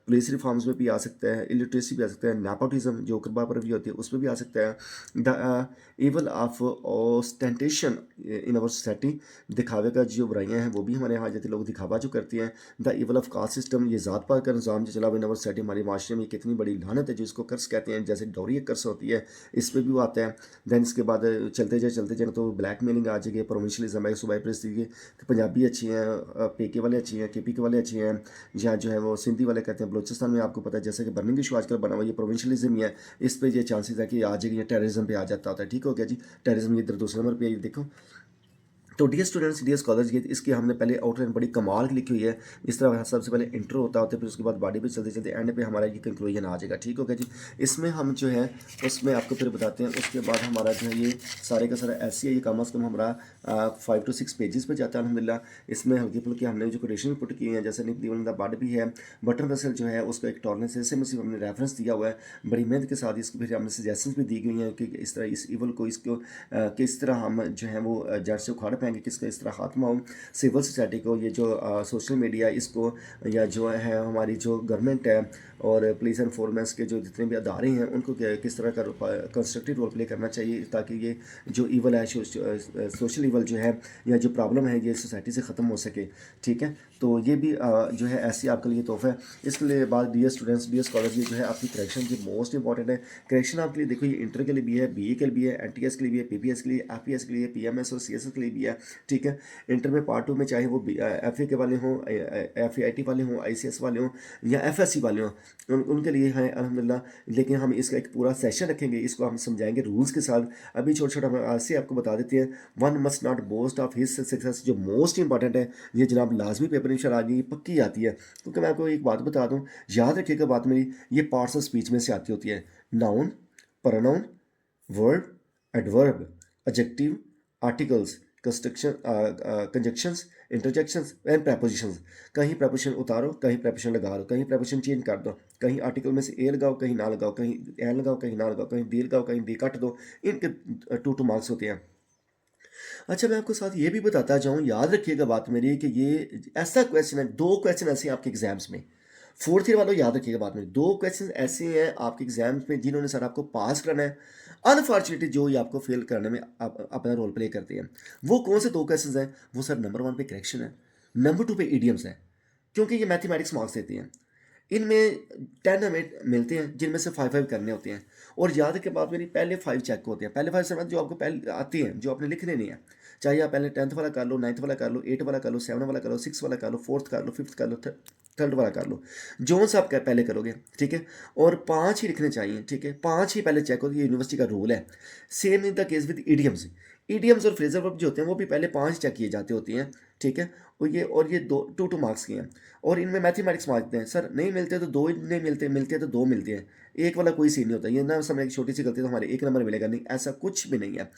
पुलिस रिफॉर्म्स में भी आ सकता है, इलिटरेसी भी आ सकता है, नेपोटिज्म जो करबा पर भी होती है उस पर भी आ सकता है, the evil of ostentation in our society, दिखावे का जो बुराइयाँ हैं वो भी हमारे यहाँ जाते लोग दिखावा जो करती हैं, the evil of caste system, ये ज़ात पात का निज़ाम जो चला हुआ इन अवर सोसाइटी, हमारे माशरे में कितनी बड़ी लानत है जो इसको कर्ज कहते हैं, जैसे डोरी एक कर्ज होती है, इस पर भी वो आता है। दैन इसके बाद चलते जाए तो ब्लैक मेलिंग आ जाएगी, प्रोविंशलिज्म है, सूबाई परिस्थिति कि पंजाबी अच्छी हैं, PK वाले अच्छी हैं, KP के वाले अच्छे हैं, या जो है वो सिंधी वाले कहते हैं। बलोचिस्तान में आपको पता है जैसे कि बर्निंग इशू आजकल बना हुआ ये प्रोविंशलिज्म ही है, इस पे ये चांसेस है कि आ जाएगी, टेररिज्म पे आ जाता होता है। ठीक हो गया जी। टेररिज्म ये इधर दूसरे नंबर पे है, ये देखो। तो डियर स्टूडेंट्स, डियर स्कॉलर्स, ये इसकी हमने पहले आउटलाइन बड़ी कमाल की लिखी हुई है। इस तरह सबसे पहले इंट्रो होता है, फिर उसके बाद बॉडी पे चलते चलते एंड पे हमारा ये कंक्लूजन आ जाएगा। ठीक हो गया जी। इसमें हम जो है उसमें आपको फिर बताते हैं, उसके बाद हमारा जो है ये सारे का सारा ऐसे ही ये कम अज़ कम हमारा 5 to 6 पेजेस पे जाता है अल्हम्दुलिल्लाह। इसमें हल्की फुल्की हमने जो कोटेशन पुट किए हैं, जैसे निक दीवन द बर्ड भी है, बटन रसल जो है उसका एक टॉलरेंस ऐसे में सिर्फ हमने रेफरेंस दिया हुआ है, बड़ी मेहनत के साथ इसको फिर हमने सजेशंस भी दी गई हैं कि इस तरह इस इवल को इसको किस तरह हम जो है वो जड़ से उखाड़ पाएंगे, किसका इस तरह खात्मा हो। सिविल सोसाइटी को, ये जो सोशल मीडिया इसको, या जो है हमारी जो गवर्नमेंट है और पुलिस एनफोर्समेंट के जो जितने भी अदारे हैं उनको किस तरह का कंस्ट्रक्टिव रोल प्ले करना चाहिए, ताकि ये जो ईवल है सोशल ईवल जो है या जो प्रॉब्लम है ये सोसाइटी से ख़त्म हो सके। ठीक है, तो ये भी जो है ऐसी आपके लिए तोहफा है। इसके लिए बाद डियर स्टूडेंट्स, डियर स्कॉलर्स, ये जो है आपकी करेक्शन की मोस्ट इंपॉर्टेंट है। करेक्शन आपके लिए देखो ये इंटर के लिए भी है, BA के लिए भी है, NTS के लिए भी है, PPS के लिए, FPS के लिए, PMS और CSS के लिए भी है। ठीक है, इंटर में पार्ट 2 में चाहे वो FA के वाले हों, FAIT वाले हों, ICS वाले हों या FSC वाले हों, उनके लिए है अल्हम्दुलिल्लाह। लेकिन हम इसका एक पूरा सेशन रखेंगे, इसको हम समझाएंगे रूल्स के साथ। अभी छोटा छोटा हम आज से आपको बता देते हैं। One must not boast of his success, जो मोस्ट इंपॉर्टेंट है, ये जनाब लाजमी पेपर इंशाल्लाह आगे ये पक्की आती है। क्योंकि मैं आपको एक बात बता दूँ, याद रखिएगा बात मेरी, ये पार्ट्स ऑफ स्पीच में से आती होती है। Noun, pronoun, verb, adverb, adjective, articles, construction, conjunctions, interjections and propositions. कहीं प्रपोजिशन उतारो, कहीं प्रपोजिशन लगा दो, कहीं प्रपोजिशन चेंज कर दो, कहीं आर्टिकल में से ए लगाओ, कहीं ना लगाओ, कहीं एन लगाओ, कहीं ना लगाओ, कहीं दी लगाओ, कहीं दी कट दो। इनके 2 मार्क्स होते हैं। अच्छा, मैं आपको साथ ये भी बताता जाऊँ, याद रखिएगा बात मेरी कि ये ऐसा क्वेश्चन है, 2 क्वेश्चन ऐसे हैं आपके एग्जाम्स में। फोर्थ ईयर वालों याद रखिएगा बात मेरी, 2 क्वेश्चन ऐसे हैं आपके एग्जाम्स में जिन्होंने सर आपको पास करना है, अनफॉर्चुनेटली जो ये आपको फेल करने में अपना रोल प्ले करते हैं। वो कौन से 2 क्वेश्चन हैं? वो सर नंबर 1 पे करेक्शन है, नंबर 2 पे इडियम्स है। क्योंकि ये मैथमेटिक्स मार्क्स देते हैं, इनमें 10 हमें मिलते हैं जिनमें से 5 करने होते हैं। और याद के बाद मेरी पहले 5 चेक होते हैं, पहले 5 समझ जो आपको पहले आती हैं, जो आपने लिखने नहीं है। चाहे आप पहले 10th वाला कर लो, 9th वाला कर लो, 8 वाला कर लो, 7 वाला कर लो, 6 वाला कर लो, 4th कर लो, 5th कर लो, 3rd वाला कर लो, जो सा आप पहले करोगे। ठीक है, और 5 ही लिखने चाहिए। ठीक है, 5 ही पहले चेक होगी, यूनिवर्सिटी का रूल है। Same in the case with idioms. EDMs और फ्रेजल वर्ब जो होते हैं वो भी पहले 5 चेक किए जाते होते हैं, ठीक है? और ये 2 मार्क्स के हैं और इनमें मैथमेटिक्स मांगते हैं। सर नहीं मिलते तो 2 नहीं मिलते, मिलते हैं तो 2 मिलते हैं। 1 वाला कोई सीन नहीं होता। ये ना समझें एक छोटी-सी गलती तो हमारे 1 नंबर मिलेगा, नहीं, ऐसा कुछ भी नहीं है।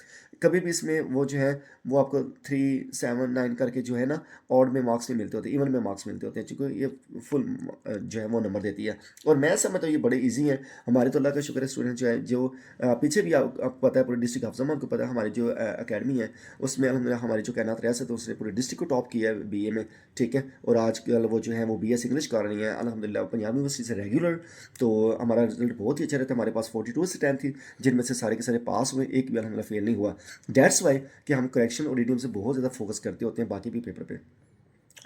कभी भी इसमें वो जो है वो आपको 3, 7, 9 करके जो है ना ऑड में मार्क्स नहीं मिलते होते, इवन में मार्क्स मिलते होते हैं, चूँकि ये फुल जो है वो नंबर देती है। और मैथ्स में तो ये बड़े ईज़ी हैं। हमारे तो अल्लाह का शुक्र है स्टूडेंट जो है जो पीछे भी आपको पता है पूरे डिस्ट्रिक्ट हाफ़िज़ आपको पता है हमारी जो अकेडमी है उसमें अल्हम्दुलिल्लाह हमारी जो कैनात रियासत है उसने पूरे डिस्ट्रिक्ट को टॉप किया है बीए में, ठीक है? और आजकल वो जो है वो बीएस इंग्लिश कर रही हैं अल्हम्दुलिल्लाह पंजाब यूनिवर्सिटी से रेगुलर। तो हमारा रिजल्ट बहुत ही अच्छा रहता है। हमारे पास 42 से 10 थी जिनमें से सारे के सारे पास हुए, एक भी अल्हम्दुलिल्लाह फेल नहीं हुआ। दैट्स वाई कि हम करेक्शन और रीडिंग से बहुत ज़्यादा फोकस करते होते हैं बाकी भी पेपर पे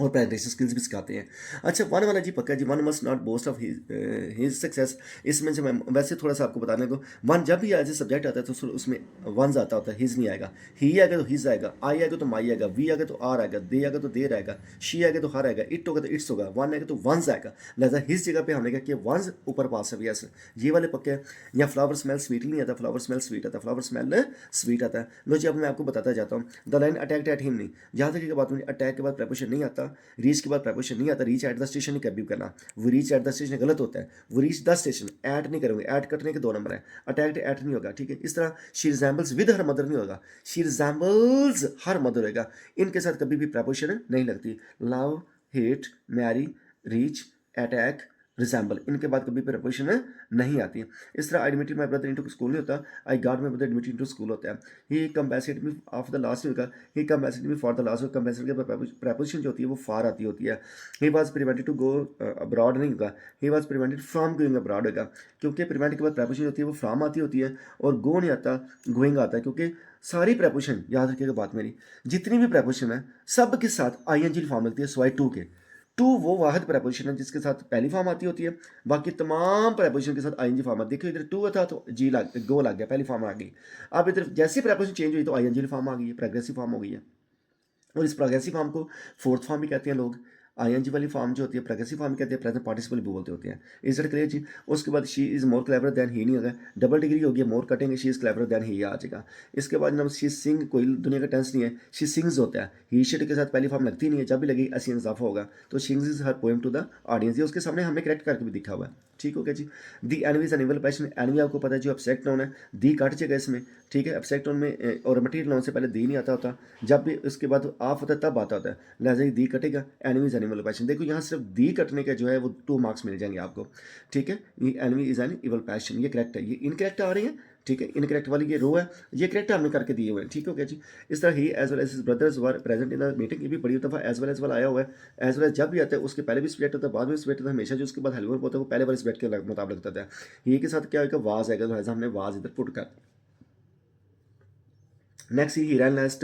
और प्रेजेंटेशन स्किल्स भी सिखाते हैं। अच्छा, वन वाला जी पक्का जी, one must not boast of his success. इसमें जो मैं वैसे थोड़ा सा आपको बताने को, वन जब भी एज ए सब्जेक्ट आता है तो उसमें वंस आता होता है, हिज नहीं आएगा। ही आएगा तो हिज आएगा, आई आएगा तो माई आएगा, वी आएगा तो आर आएगा, दे आएगा तो देर आएगा, शी आएगा तो हर आएगा, इट होगा तो इट्स होगा, वन आएगा तो वंस आएगा। लिहाजा हिज जगह पे हमने क्या किया, वंस ऊपर पास है, यस ये वाले पक्के हैं। या फ्लावर स्मेल स्वीट नहीं आता, फ्लावर स्मेल स्वीट आता, फ्लावर स्मेल स्वीट आता है। लो जी अब मैं आपको बताता जाता हूँ। The line attacked at him नहीं, जहाँ तक की बात हुई अटैक के बाद प्रपोजिशन नहीं आता, रीच के बाद प्रपोजिशन नहीं आता, रीच एट द स्टेशन ही कभी करना, वो रीच एट द स्टेशन गलत होता है, वो रीच द स्टेशन एट नहीं करेंगे, एट कटने के 2 नंबर है, अटैक्ड एट नहीं होगा, ठीक है? इस तरह she resembles with her mother नहीं होगा, शी रिजेंबल्स हर मदर होगा। इनके साथ कभी भी प्रपोजिशन नहीं लगती। Love, hate, marry, reach, attack, resemble, इनके बाद कभी प्रपोजिशन नहीं आती है। इस तरह I admitted my brother into school नहीं होता, I got my brother admitted into school होता है। He compensated me of the loss नहीं होगा, he compensated me for the loss, compensate के बाद प्रपोजिशन जो होती है वो फार आती होती है। He was prevented to go abroad नहीं होगा, he was prevented from going abroad होगा, क्योंकि प्रिवेंट के बाद प्रपोजिशन होती है वो फ्रॉम आती होती है और गो नहीं आता, गोइंग आता है। क्योंकि सारी प्रपोजिशन याद रखिएगा बात मेरी, जितनी भी प्रपोजिशन है सब के साथ आई एन जी फॉर्म लगती है सिवाय टू के। टू वो वाहिद प्रपोजिशन है जिसके साथ पहली फॉर्म आती होती है, बाकी तमाम प्रपोजिशन के साथ आईएनजी फॉर्म आती है। देखिए इधर टू था तो जी लग गो लग गया, पहली फॉर्म आ गई। अब इधर जैसे प्रपोजिशन चेंज हुई तो आईएनजी फॉर्म आ गई है, प्रोग्रेसिव फॉर्म हो गई है। और इस प्रोग्रेसिव फॉर्म को फोर्थ फॉर्म भी कहते हैं लोग। आईएनजी वाली फॉर्म जो होती है प्रोग्रेसिव फॉर्म कहते हैं, प्रेजेंट पार्टिसिपल भी बोलते होते हैं। इज इट क्लियर जी? उसके बाद she is more clever than he नहीं होगा, डबल डिग्री होगी, मोर कटेंगे, she is clever than he आ जाएगा। इसके बाद जब शी सिंग, कोई दुनिया का टेंस नहीं है, शी सिंग्स होता है, ही शिट के साथ पहली फॉर्म लगती नहीं है, जब भी लगी ऐसी इजाफा होगा तो sings is her poem to the audience, ये उसके सामने हमने करेक्ट करके भी दिखा हुआ है। ठीक हो गया जी? The envy is animal passion, envy आपको पता है जो एब्स्ट्रैक्ट नाउन है, दी कट जाएगा इसमें, ठीक है? एब्स्ट्रैक्ट नाउन में और मटीरियल नाउन से पहले दी नहीं आता होता, जब भी उसके बाद आप होता है तब आता होता है, लिहाजा दी कटेगा, एनवी इज एनिमल पैशन। देखो यहाँ सिर्फ दी कटने का जो है वो 2 मार्क्स मिल जाएंगे आपको, ठीक है? ये envy is an evil passion, ये करेक्ट है, ये इनकरेक्ट आ रही है, ठीक है? इनकरेक्ट वाली ये रो है, ये करेक्ट हमने करके दिए हुए हैं। ठीक हो गया जी? इस तरह he as well as his brothers were present in the meeting, ये भी बड़ी दफ़ा एज वेल एज वाला आया हुआ है। एज वेल एज जब भी आता है उसके पहले भी सब्जेक्ट होता है, बाद में सब्जेक्ट होता है, हमेशा जो उसके बाद हेल्पर होता है वो पहले वाले सब्जेक्ट के मुताबिक होता है। ये के साथ क्या होगा, वाज आएगा, तो हमने वाज इधर पुट कर। Next he ran lest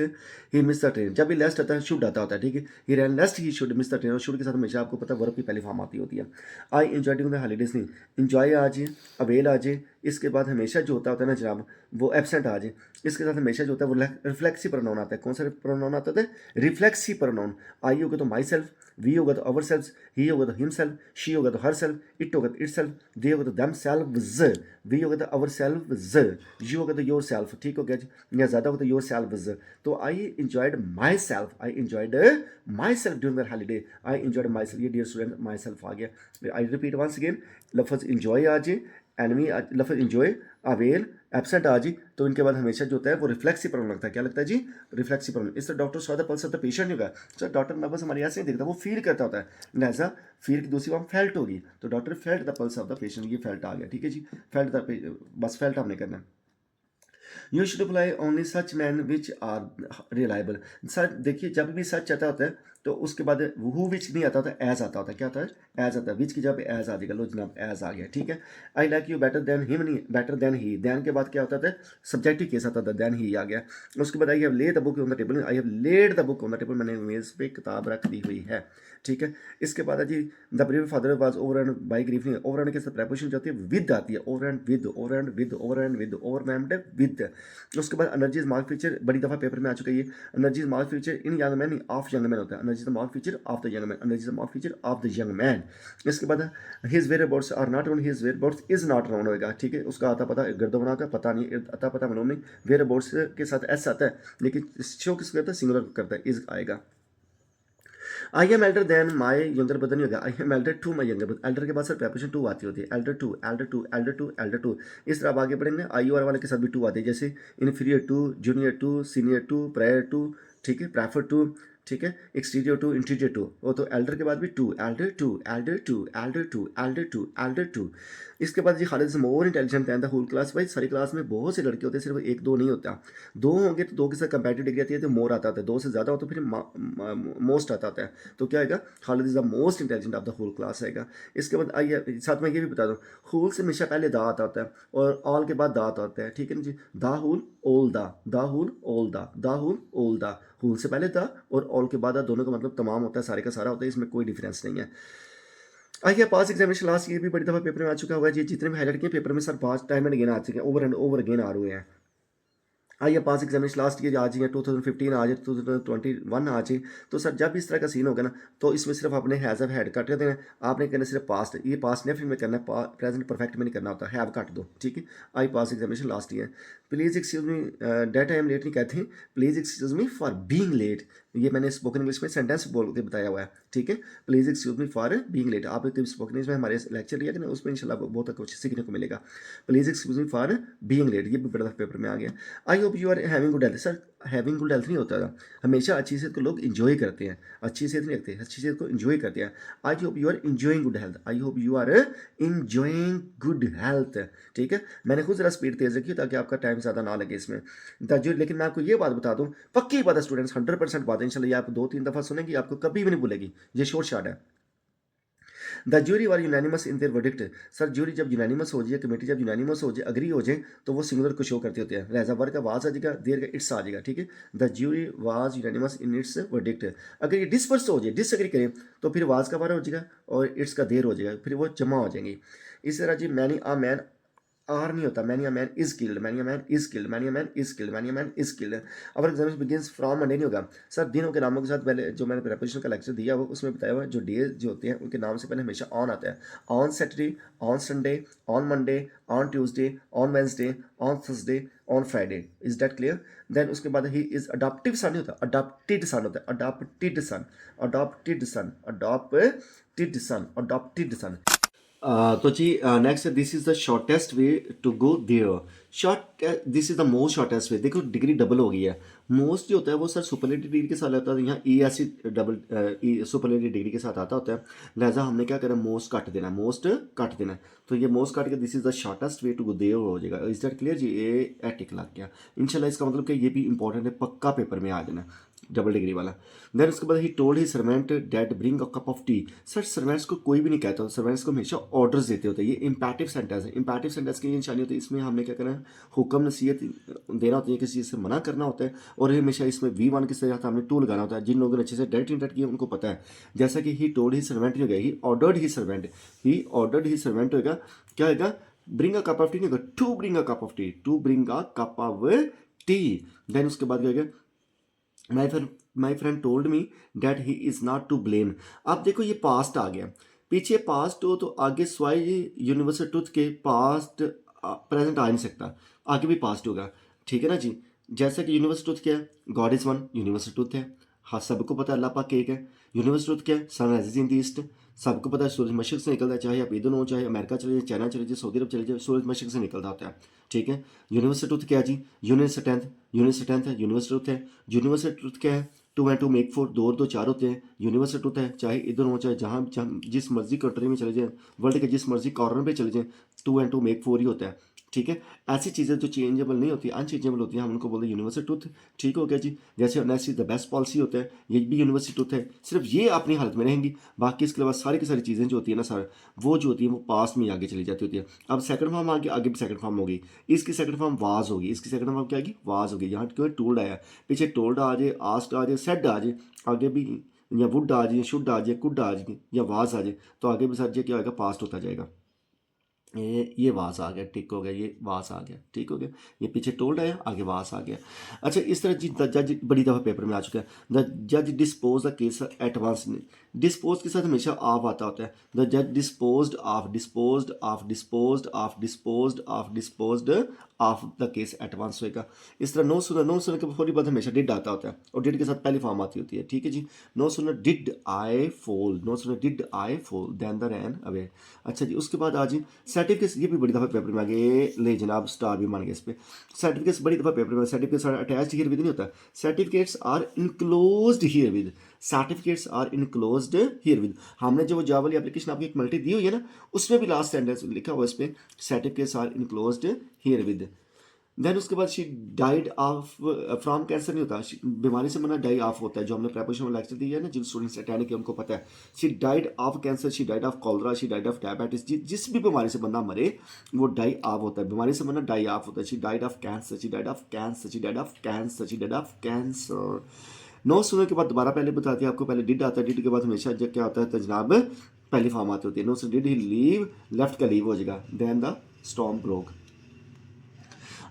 he miss the train, जब भी लेस्ट आता है शुड आता होता है, ठीक है? He ran lest he should miss the train, और शुड के साथ हमेशा आपको पता है वर्ब की पहली फॉर्म आती होती है। I enjoy during the holidays नहीं, एंजॉय आ जाए, अवेल आ जाए, इसके बाद हमेशा जो होता है ना जनाब वो एबसेंट आ जाए, इसके साथ हमेशा जो होता है वो रिफ्लेक्सिव प्रोनाउन आता है। कौन सा प्रोनाउन आता है? Reflexive pronoun. आई होगा तो माई सेल्फ, वी होगा तो अवर सेल्फ, ही होगा तो हिम सेल्फ, शी होगा तो हर सेल्फ, इट होगा तो इट सेल्फ, दे होगा तो दम सेल्व्स, वी होगा तो अवर सेल्व्स, यू होगा तो योर सेल्फ। ठीक हो गया जी? या ज़्यादा होगा तो योर सेल्व्स। तो I enjoyed myself, I enjoyed myself during the holiday, I enjoyed myself, ये डियर स्टूडेंट माई सेल्फ आ गया। आई रिपीट वंस अगेन, लफ्ज़ इंजॉय आ जाए, एनमी लफ्ज़ इंजॉय, अवेल, एबसेंट आ जी, तो इनके बाद हमेशा जो होता है वो रिफ्लेक्सिव प्रोनाउन लगता है। क्या लगता है जी? Reflexive pronoun. इस तरह doctor saw the pulse of the patient नहीं होगा, सर डॉक्टर नर्वस हमारी ऐसे नहीं देखता, वो फील करता होता है, लिहाजा फील की दूसरी फॉर्म फेल्ट होगी, तो doctor felt the pulse of the patient, ये फेल्ट आ गया। ठीक है जी? फेल्ट द, बस फेल्ट हमने करना है। You should apply only such man which are reliable. Such देखिए जब भी सच आता होता है तो उसके बाद हु विच नहीं आता होता, एज आता होता है। क्या आता है? एज आता है। विच की जब एज आ जाएगा, लो जनाब एज आ गया। ठीक है? I like you better than him नहीं, बेटर देन ही, देन के बाद क्या होता था? सब्जेक्टिव केस आता था, देन ही आ गया। उसके बाद I have led the book on the table, I have led the book on the table, मैंने मेज पे किताब रख दी हुई है। ठीक है। इसके बाद है जी the brave father was overrun by grief, नहीं, ओवररन के साथ प्रेपोजिशन जाती है विद आती है, overrun with, overrun with, overrun with, overwhelmed with. उसके बाद एनर्जी इज मार्क फीचर, बड़ी दफ़ा पेपर में आ चुका है ये। Energy is mark feature in young man, of young man होता है। Energy is mark feature of the young man, energy is mark feature of the young man. इसके बाद his whereabouts are not known, his whereabouts is not known होगा, ठीक है। उसका आता पता गर्दोबना का पता नहीं, अता पता मालूम नहीं। वेयर अबाउट्स के साथ एस आता है, लेकिन शो किस करता है, सिंगुलर करता है, इज आएगा। I am elder than my younger brother नहीं होगा, I am elder to my younger brother. Elder के बाद सर प्रेपोजिशन टू आती होती है, elder to, elder to, elder to, elder to. इस तरह आप आगे बढ़ेंगे, आई और वाले के साथ भी टू आती है, जैसे inferior to, junior to, senior to, prior to, ठीक है, प्रेफर टू, ठीक है, एक्सटीरियर टू, इंटीरियर टू। वो तो एल्डर के बाद भी to, elder to, elder to, elder to, elder to, elder to. इसके बाद जी Khalid is more intelligent than the whole class. भाई सारी क्लास में बहुत से लड़के होते हैं, सिर्फ एक दो नहीं होता। दो होंगे तो दो के साथ कंपेरेटिव डिग्री आती है तो मोर आता है, दो से ज़्यादा हो तो फिर मोस्ट आता है। तो क्या आएगा, Khalid is the most intelligent of the whole class आएगा। इसके बाद आइए साथ में ये भी बता दूँ, होल से हमेशा पहले दा आता होता है और ऑल के बाद दा आता है, ठीक है ना जी। दा होल ओल दा, दा होल ओल दा, दा होल ओल दा। होल से पहले दा और ऑल के बाद दा, दोनों का मतलब तमाम होता है, सारे का सारा होता है, इसमें कोई डिफरेंस नहीं है। आइए पास एग्जामिनेशन लास्ट, ये भी बड़ी दफ़ा पेपर में आ चुका होगा जी। जितने भी हाईलाइट किए पेपर में सर पास टाइम एंड अगेन आ चुके हैं, ओवर एंड ओवर अगेन आ रहे हैं। आइए पास एग्जामिनेशन लास्ट ईयर आज ही है, 2015 आ जाए, 2021 आ जाए, तो सर जब इस तरह का सीन होगा ना, तो इसमें सिर्फ आपने हैज़ ऑफ हैड काट देना है। आपने करना सिर्फ पास्ट, ये पास्ट नेफिल में करना है, प्रेजेंट परफेक्ट में नहीं करना होता, हैव काट दो, ठीक है। I pass examination last year. Please excuse me that I am late नहीं कहते हैं, please excuse me for being late. ये मैंने स्पोकन इंग्लिश में सेंटेंस बोल के बताया हुआ है, ठीक है। Please excuse me for being late. आप स्पोकन इंग्लिश में हमारे लेक्चर लिया कि ना, उसमें इंशाल्लाह बहुत कुछ सीखने को मिलेगा। Please excuse me for being late, ये भी बड़ा पेपर में आ गया। I hope you are having good health. Sir having good health नहीं होता था, हमेशा अच्छी सेहत को लोग इंजॉय करते हैं, अच्छी सेहत नहीं रखते, अच्छी सेहत को इंजॉय करते हैं। I hope you are enjoying good health, I hope you are enjoying good health, ठीक है। मैंने खुद ज़रा स्पीड तेज़ रखी ताकि आपका टाइम ज़्यादा ना लगे इसमें। लेकिन मैं आपको ये बात बता दूं, पक्की बात है स्टूडेंट्स, 100% बात है, इंशाल्लाह ये आप 2-3 दफ़ा सुनेंगी, आपको कभी भी नहीं भूलेगी, ये शॉर्ट शॉट है। The jury were unanimous in their verdict. Sir jury जब यूनानिमस हो जाए, कमेटी जब यूनानिमस हो जाए, अग्री हो जाए, तो वो सिंगुलर को शो करते होते हैं। लिहाजा वर्ग का वाज आ जाएगा, देर का इट्स आ जाएगा, ठीक है। The jury was unanimous in its verdict. अगर ये डिसपर्स हो जाए, डिसएग्री करें, तो फिर वाज का वारा हो जाएगा और इट्स का देर हो जाएगा, फिर वो जमा हो जाएंगी। इसी तरह जी मैनी आ मैन आर नहीं होता, many a man is killed, many a man is killed, many a man is killed, many a man is killed. Our examination begins from Monday नहीं होगा। सर दिनों के नामों के साथ पहले जो मैंने प्रेपोजिशन का लेक्चर दिया वो उसमें बताया हुआ जो डेज जो होते हैं उनके नाम से पहले हमेशा ऑन आता है। On Saturday, on Sunday, on Monday, on Tuesday, on Wednesday, on Thursday, on Friday. Is that clear? Then उसके बाद ही इज अडॉप्टिव सन नहीं होता, अडॉप्टेड सन होता है, adopted son, adopted son, adopted son, adopted son. तो जी next, this is the shortest way to go there. Short, this is the most shortest way. देखो डिग्री डबल हो गई है। मोस्ट जो होता है वो सर सुपरलेटिव डिग्री के साथ आता है, यहाँ ई ऐसी डबल ई सुपरलेटिव डिग्री के साथ आता होता है। लिहाजा हमने क्या करना है, मोस्ट काट देना है, मोस्ट काट देना है। तो ये मोस्ट काट के this is the shortest way to go there हो जाएगा। इज दैट क्लियर जी? ये एटिक लग गया इंशाल्लाह। इसका मतलब कि ये भी इंपॉर्टेंट है, पक्का पेपर में आ जाना डबल डिग्री वाला। देन उसके बाद he told he servant that bring a cup of T. Sir servants को कोई भी नहीं कहता, सर्वेंट्स को हमेशा ऑर्डर्स देते होते हैं। ये इंपैरेटिव सेंटेंस है। इंपैरेटिव सेंटेंस की ये निशानी होती है, इसमें हमने क्या करना है, हुक्म नसीहत देना होती है, किसी चीज़ से मना करना होता है। और ये हमेशा इसमें V1 के साथ हमने टू लगाना होता है। जिन लोगों ने अच्छे से डायरेक्ट इंटरेक्ट किया उनको पता है। जैसा कि ही टोल्ड ही सर्वेंट नहीं होगा, he ordered he servant, he ordered he servant होगा, क्या होगा, bring a cup of tea नहीं होगा, to bring a cup of tea, to bring a cup of tea. Then उसके बाद क्या होगा, my friend told me that he is not to blame. अब देखो ये पास्ट आ गया, पीछे पास्ट हो तो आगे स्वाई यूनिवर्सल ट्रुथ के पास्ट प्रेजेंट आ नहीं सकता, आगे भी पास्ट होगा, ठीक है ना जी। जैसा कि यूनिवर्सल ट्रुथ क्या है, God is one, universal truth है। हाँ सबको पता है अल्लाह पाक एक है। यूनिवर्सल ट्रुथ क्या है, sun rises in the east, सबको पता है सूरज मशरक से निकलता है, चाहे आप इधर हो, चाहे अमेरिका चले जाए, चाइना चले जाए, सऊदी अरब चले जाए, सूरज मशरक से निकलता होता है, ठीक है। यूनिवर्सल ट्रुथ क्या है जी, यूनिवर्सल टेंथ, यूनिवर्सल टेंथ है, यूनिवर्सल ट्रुथ है। यूनिवर्सल ट्रुथ क्या है, two and two make four, दो और दो चार होते हैं, यूनिवर्सल ट्रुथ है। चाहे इधर हो, चाहे जहाँ जिस मर्जी कंट्री में चले जाएँ, वर्ल्ड के जिस मर्जी कॉर्नर पे चले जाएँ, two and two make four ही होता है, ठीक है। ऐसी चीज़ें जो चेंजेबल नहीं होती, अनचेंजेबल होती हैं, हम उनको बोलते हैं यूनिवर्सल ट्रुथ, ठीक हो गया जी। जैसे ऑनेस्टी द बेस्ट पॉलिसी होता है, ये भी यूनिवर्सल ट्रुथ है। सिर्फ ये अपनी हालत में रहेंगी, बाकी इसके अलावा सारी की सारी चीज़ें जो होती है ना सर, वो जो होती है वो पास में आगे चली जाती होती है। अब सेकंड फॉर्म आगे, आगे भी सेकंड फॉर्म होगी, इसकी सेकंड फॉर्म वाज होगी, इसकी सेकंड फॉर्म क्या आएगी, वाज होगी। यहाँ क्यों टोल्ड आया, पीछे टोल्ड आ जाए, आस्क्ड आ जाए, सेड आ जाए, आगे भी या वुड आ जाए, शुड आ जाए, कुड आ जाए या वाज आ जाए, तो आगे भी सर जी क्या होगा, पास्ट होता जाएगा। ये वास आ गया, टिक हो गया, ये वास आ गया, ठीक हो गया। ये पीछे टोल्ड आया, आगे वास आ गया। अच्छा, इस तरह जी द जज बड़ी दफ़ा पेपर में आ चुका है। द जज dispose the case at once. Dispose के साथ हमेशा ऑफ आता होता है। द जज disposed of, disposed of, disposed of, disposed of, disposed of the case at once होएगा। इस तरह नो सुनर के थोड़ी बहुत हमेशा डिड आता होता है, और डिड के साथ पहली फॉर्म आती होती है, ठीक है जी। No sooner did I fall, no sooner did I fall than the ran away. अच्छा जी, उसके बाद आज सर्टिफिकेट्स, ये भी बड़ी दफ़ा पेपर में आ गए, ले जनाब स्टार भी मान गए इस पर। सर्टिफिकेट्स बड़ी दफ़ा पेपर में, certificates are attached herewith नहीं होता, certificates are enclosed herewith, certificates are enclosed herewith. हमने जो जॉब वाली एप्लीकेशन आपकी एक मल्टी दी हुई है ना, उसमें भी लास्ट सेंटेंस लिखा हुआ है इस पर, certificates are enclosed herewith. Then उसके बाद she died of from cancer नहीं होता, बीमारी से मना डाई ऑफ होता है, जो हमने प्रेपरेशन में लेक्चर दिया है ना, जिन स्टूडेंट्स अटेंड किया उनको पता है। She died of cancer, she died of cholera, she died of diabetes. जिस भी बीमारी से बंदा मरे वो डाई ऑफ होता है, बीमारी से मना डाई ऑफ होता है। She died of cancer, she died of cancer, she died of cancer, she died of cancer. No सुनने के बाद दोबारा पहले बताती है आपको, पहले डिड आता है, डिड के बाद हमेशा जब क्या होता है तो जनाब पहली फॉर्म आती होती है। No sooner did he leave, left का लीव हो जाएगा, देन द स्टॉर्म ब्रोक।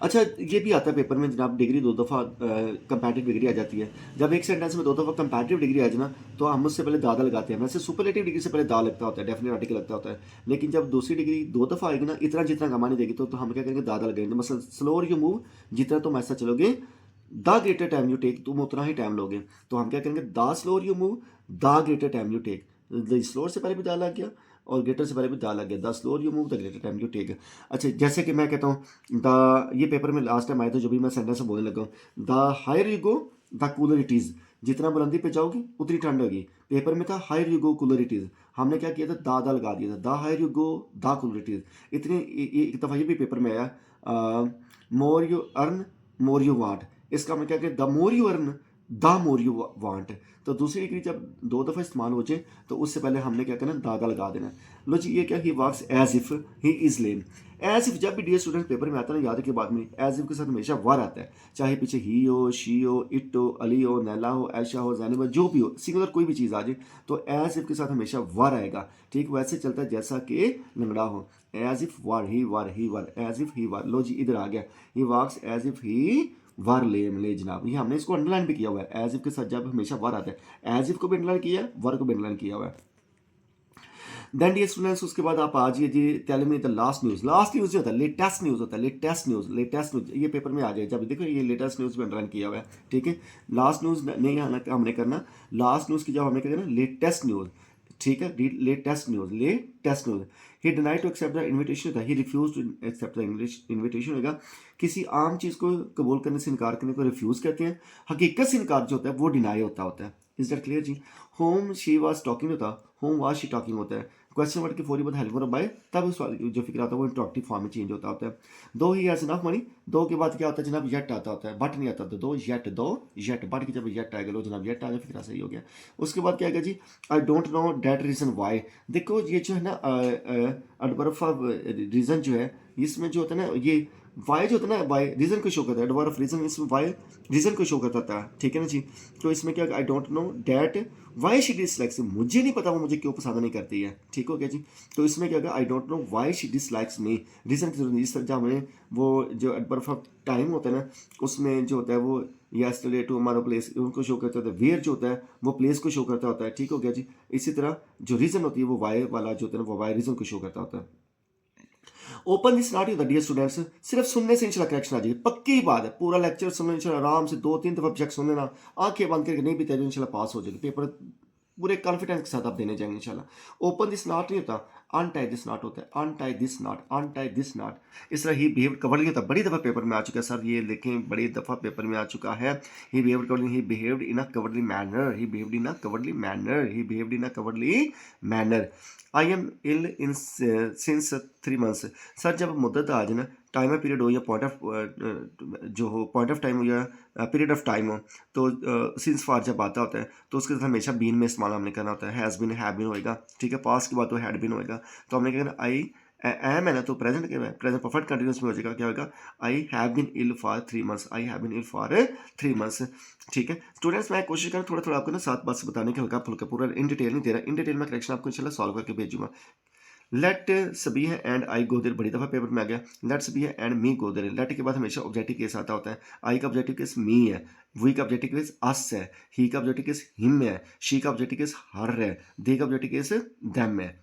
अच्छा, ये भी आता है पेपर में जनाब, डिग्री दो दफ़ा कंपैरेटिव डिग्री आ जाती है। जब एक सेंटेंस में दो दफ़ा कंपैरेटिव डिग्री आ जाए ना, तो हम उससे पहले दादा लगाते हैं। वैसे सुपरलेटिव डिग्री से पहले दा लगता होता है, डेफिनेट आर्टिकल लगता होता है, लेकिन जब दूसरी डिग्री दो दफ़ा आएगी ना, इतना जितना कमा नहीं देगी, तो हम क्या करेंगे, दादा लगाएंगे। मतलब स्लोअर यू मूव, जितना तुम ऐसा चलोगे, the greater time you take, तुम उतना ही टाइम लोगे। तो हम क्या करेंगे, the slower you move, the greater time you take. Slower से पहले भी दा लग गया और ग्रेटर से पहले भी दा लग गया, the slower you move the greater time you take. अच्छा, जैसे कि मैं कहता हूँ द, ये पेपर में लास्ट टाइम आया था, जो भी मैं सेंटेंस बोलने लगा हूँ, the higher you go the cooler it is. जितना बुलंदी पे जाओगी उतनी ठंड होगी। पेपर में था higher you go cooler it is, हमने क्या किया था, दा लगा दिया था, the higher you go the cooler it is. इतनी एक दफ़ा ये भी पेपर में आया, more you earn more you want. इसका मैं क्या किया, the more you earn the more you want. तो दूसरी डिग्री जब दो दफ़ा इस्तेमाल हो जाए तो उससे पहले हमने क्या करना, दादा लगा देना। लो जी, ये क्या, he works as if he is lame. As if जब भी डियर स्टूडेंट पेपर में आता है ना, याद के बाद में एज इफ के साथ हमेशा वर आता है, चाहे पीछे ही हो, शी हो, इट हो, अली हो, नैला हो, ऐशा हो, जैनब हो, जो भी हो, सिंगुलर कोई भी चीज़ आ जाए तो एज इफ के साथ हमेशा वर आएगा। ठीक वैसे चलता है जैसा कि लंगड़ा हो, as if were, he were, he were, as if he were. लो जी, इधर आ गया, he works as if he were lame, ले जनाब, ये हमने इसको अंडरलाइन भी किया हुआ है। एज इफ के साथ जब हमेशा वर आता है, एज इफ को भी अंडरलाइन किया है, वर को भी अंडरलाइन किया हुआ है। देन डियर स्टूडेंट्स, उसके बाद आप आ जाइए जी, tell me the last news. Last news जो होता है, लेटेस्ट न्यूज़ होता है, लेटेस्ट न्यूज़, लेटेस्ट न्यूज़, ये पेपर में आ जाए। जब देखो ये लेटेस्ट न्यूज़ भी अंडरलाइन किया हुआ है, ठीक है। लास्ट न्यूज़ नहीं आना, हमने करना लास्ट न्यूज़ की जब हमने करना लेटेस्ट न्यूज़, ठीक है, latest news, latest news. He denied to accept the invitation होता है, he refuse to accept the English invitation होगा, किसी आम चीज़ को कबूल करने से इनकार करने को रिफ्यूज़ कहते हैं। हकीकत से इनकार जो होता है वो डिनाई होता है। इज दैट क्लियर जी। होम शी वाज टॉकिंग होता, होम वाज शी टॉकिंग होता है। क्वेश्चन वर्ड के फौरी बाद हेल्पर बाय, तब उस जो फिक्र आता है वो इंट्रोक्टिव फॉर्म में चेंज होता है। दो ही हैज इनफ मनी, दो के बाद क्या होता है जनाब, येट आता होता है, बट नहीं आता। दो येट, दो येट, बट की जब येट आएगा, लो जनाब येट आ गया, फिक्रा सही हो गया। उसके बाद क्या आएगा जी, I don't know that reason why. देखो ये जो है ना एडवर्ब ऑफ रीजन जो है, इसमें जो होता है ना, ये वाई जो होता है ना, वाई रीजन को शो करता है, एडवर्ब ऑफ रीजन इसमें वाई रीजन को शो करता है, ठीक है ना जी। तो इसमें क्या, आई don't know that why she dislikes, मुझे नहीं पता वो मुझे क्यों पसंद नहीं करती है, ठीक हो गया जी। तो इसमें क्या होगा, I don't know why she dislikes me, reason की जरूरत। इस तरह हमें वो जो एडवर्ब ऑफ टाइम होता है ना, उसमें जो होता है वो यस्टरडे टू हमारा प्लेस उनको शो करता होता है, वेयर जो होता है वो प्लेस को शो करता होता है, ठीक हो गया जी। इसी तरह जो रीजन होती है वो वाई वाला जो होता है ना, वो वाई रीजन को शो करता होता है। ओपन दिस नॉट होता डियर स्टूडेंट्स, सिर्फ सुनने से इंशाल्लाह करेक्शन आ जाएगी, पक्की बात है। पूरा लेक्चर सुनना इंशाल्लाह, आराम से 2-3 दफा ऑब्जेक्ट सुन लेना, आंखें बंद करके नहीं भी तैयारी इंशाल्लाह पास हो जाएगी पेपर, पूरे कॉन्फिडेंस के साथ आप देने जाएंगे इंशाल्लाह। ओपन दिस नॉट नहीं होता, अनटाई दिस नॉट होता है, untie this not, untie this not. इस तरह ही बिहेव कवर नहीं होता, बड़ी दफ़ा पेपर में आ चुका है सर, ये देखें बड़ी दफ़ा पेपर में आ चुका है। He behave cowardly, he behaved in a cowardly manner, he behaved in a cowardly manner, he behaved in a cowardly manner. I am ill in since 3 months। Sir जब मुद्दत आ जाए ना, टाइम है पीरियड हो या पॉइंट ऑफ जो हो, पॉइंट ऑफ टाइम हो या पीरियड ऑफ टाइम हो, तो सिंस फार जब आता होता है तो उसके साथ हमेशा बीन में इस्तेमाल हमने करना होता है। हैज़ बीन, हैव बीन होएगा, ठीक है। पास के बाद तो हैड बीन होएगा, तो हमने क्या करना, आई एम है ना, तो प्रेजेंट क्या है, प्रेजेंट परफेक्ट कंटिन्यूस में हो जाएगा, क्या होगा, I have been ill for 3 months, I have been ill for 3 months. ठीक है स्टूडेंट्स, मैं कोशिश करूँ थोड़ा थोड़ा आपको ना सात बात बताने की, हल्का फुल्का, पूरा इन डिटेल नहीं दे रहा, इन डिटेल में करेक्शन आपको इंशाल्लाह सॉल्व करके भेजूंगा। Let Sabih and I go there बड़ी दफ़ा पेपर में आ गया, let Sabih and me go there, let के बाद हमेशा ऑब्जेक्टिव केस आता होता है। आई का ऑब्जेक्टिव केस मी है, वी का ऑब्जेक्टिव केस अस है, ही का ऑब्जेक्टिव केस हिम है, शी का ऑब्जेक्टिव केस हर है, दे का ऑब्जेक्टिव केस देम है।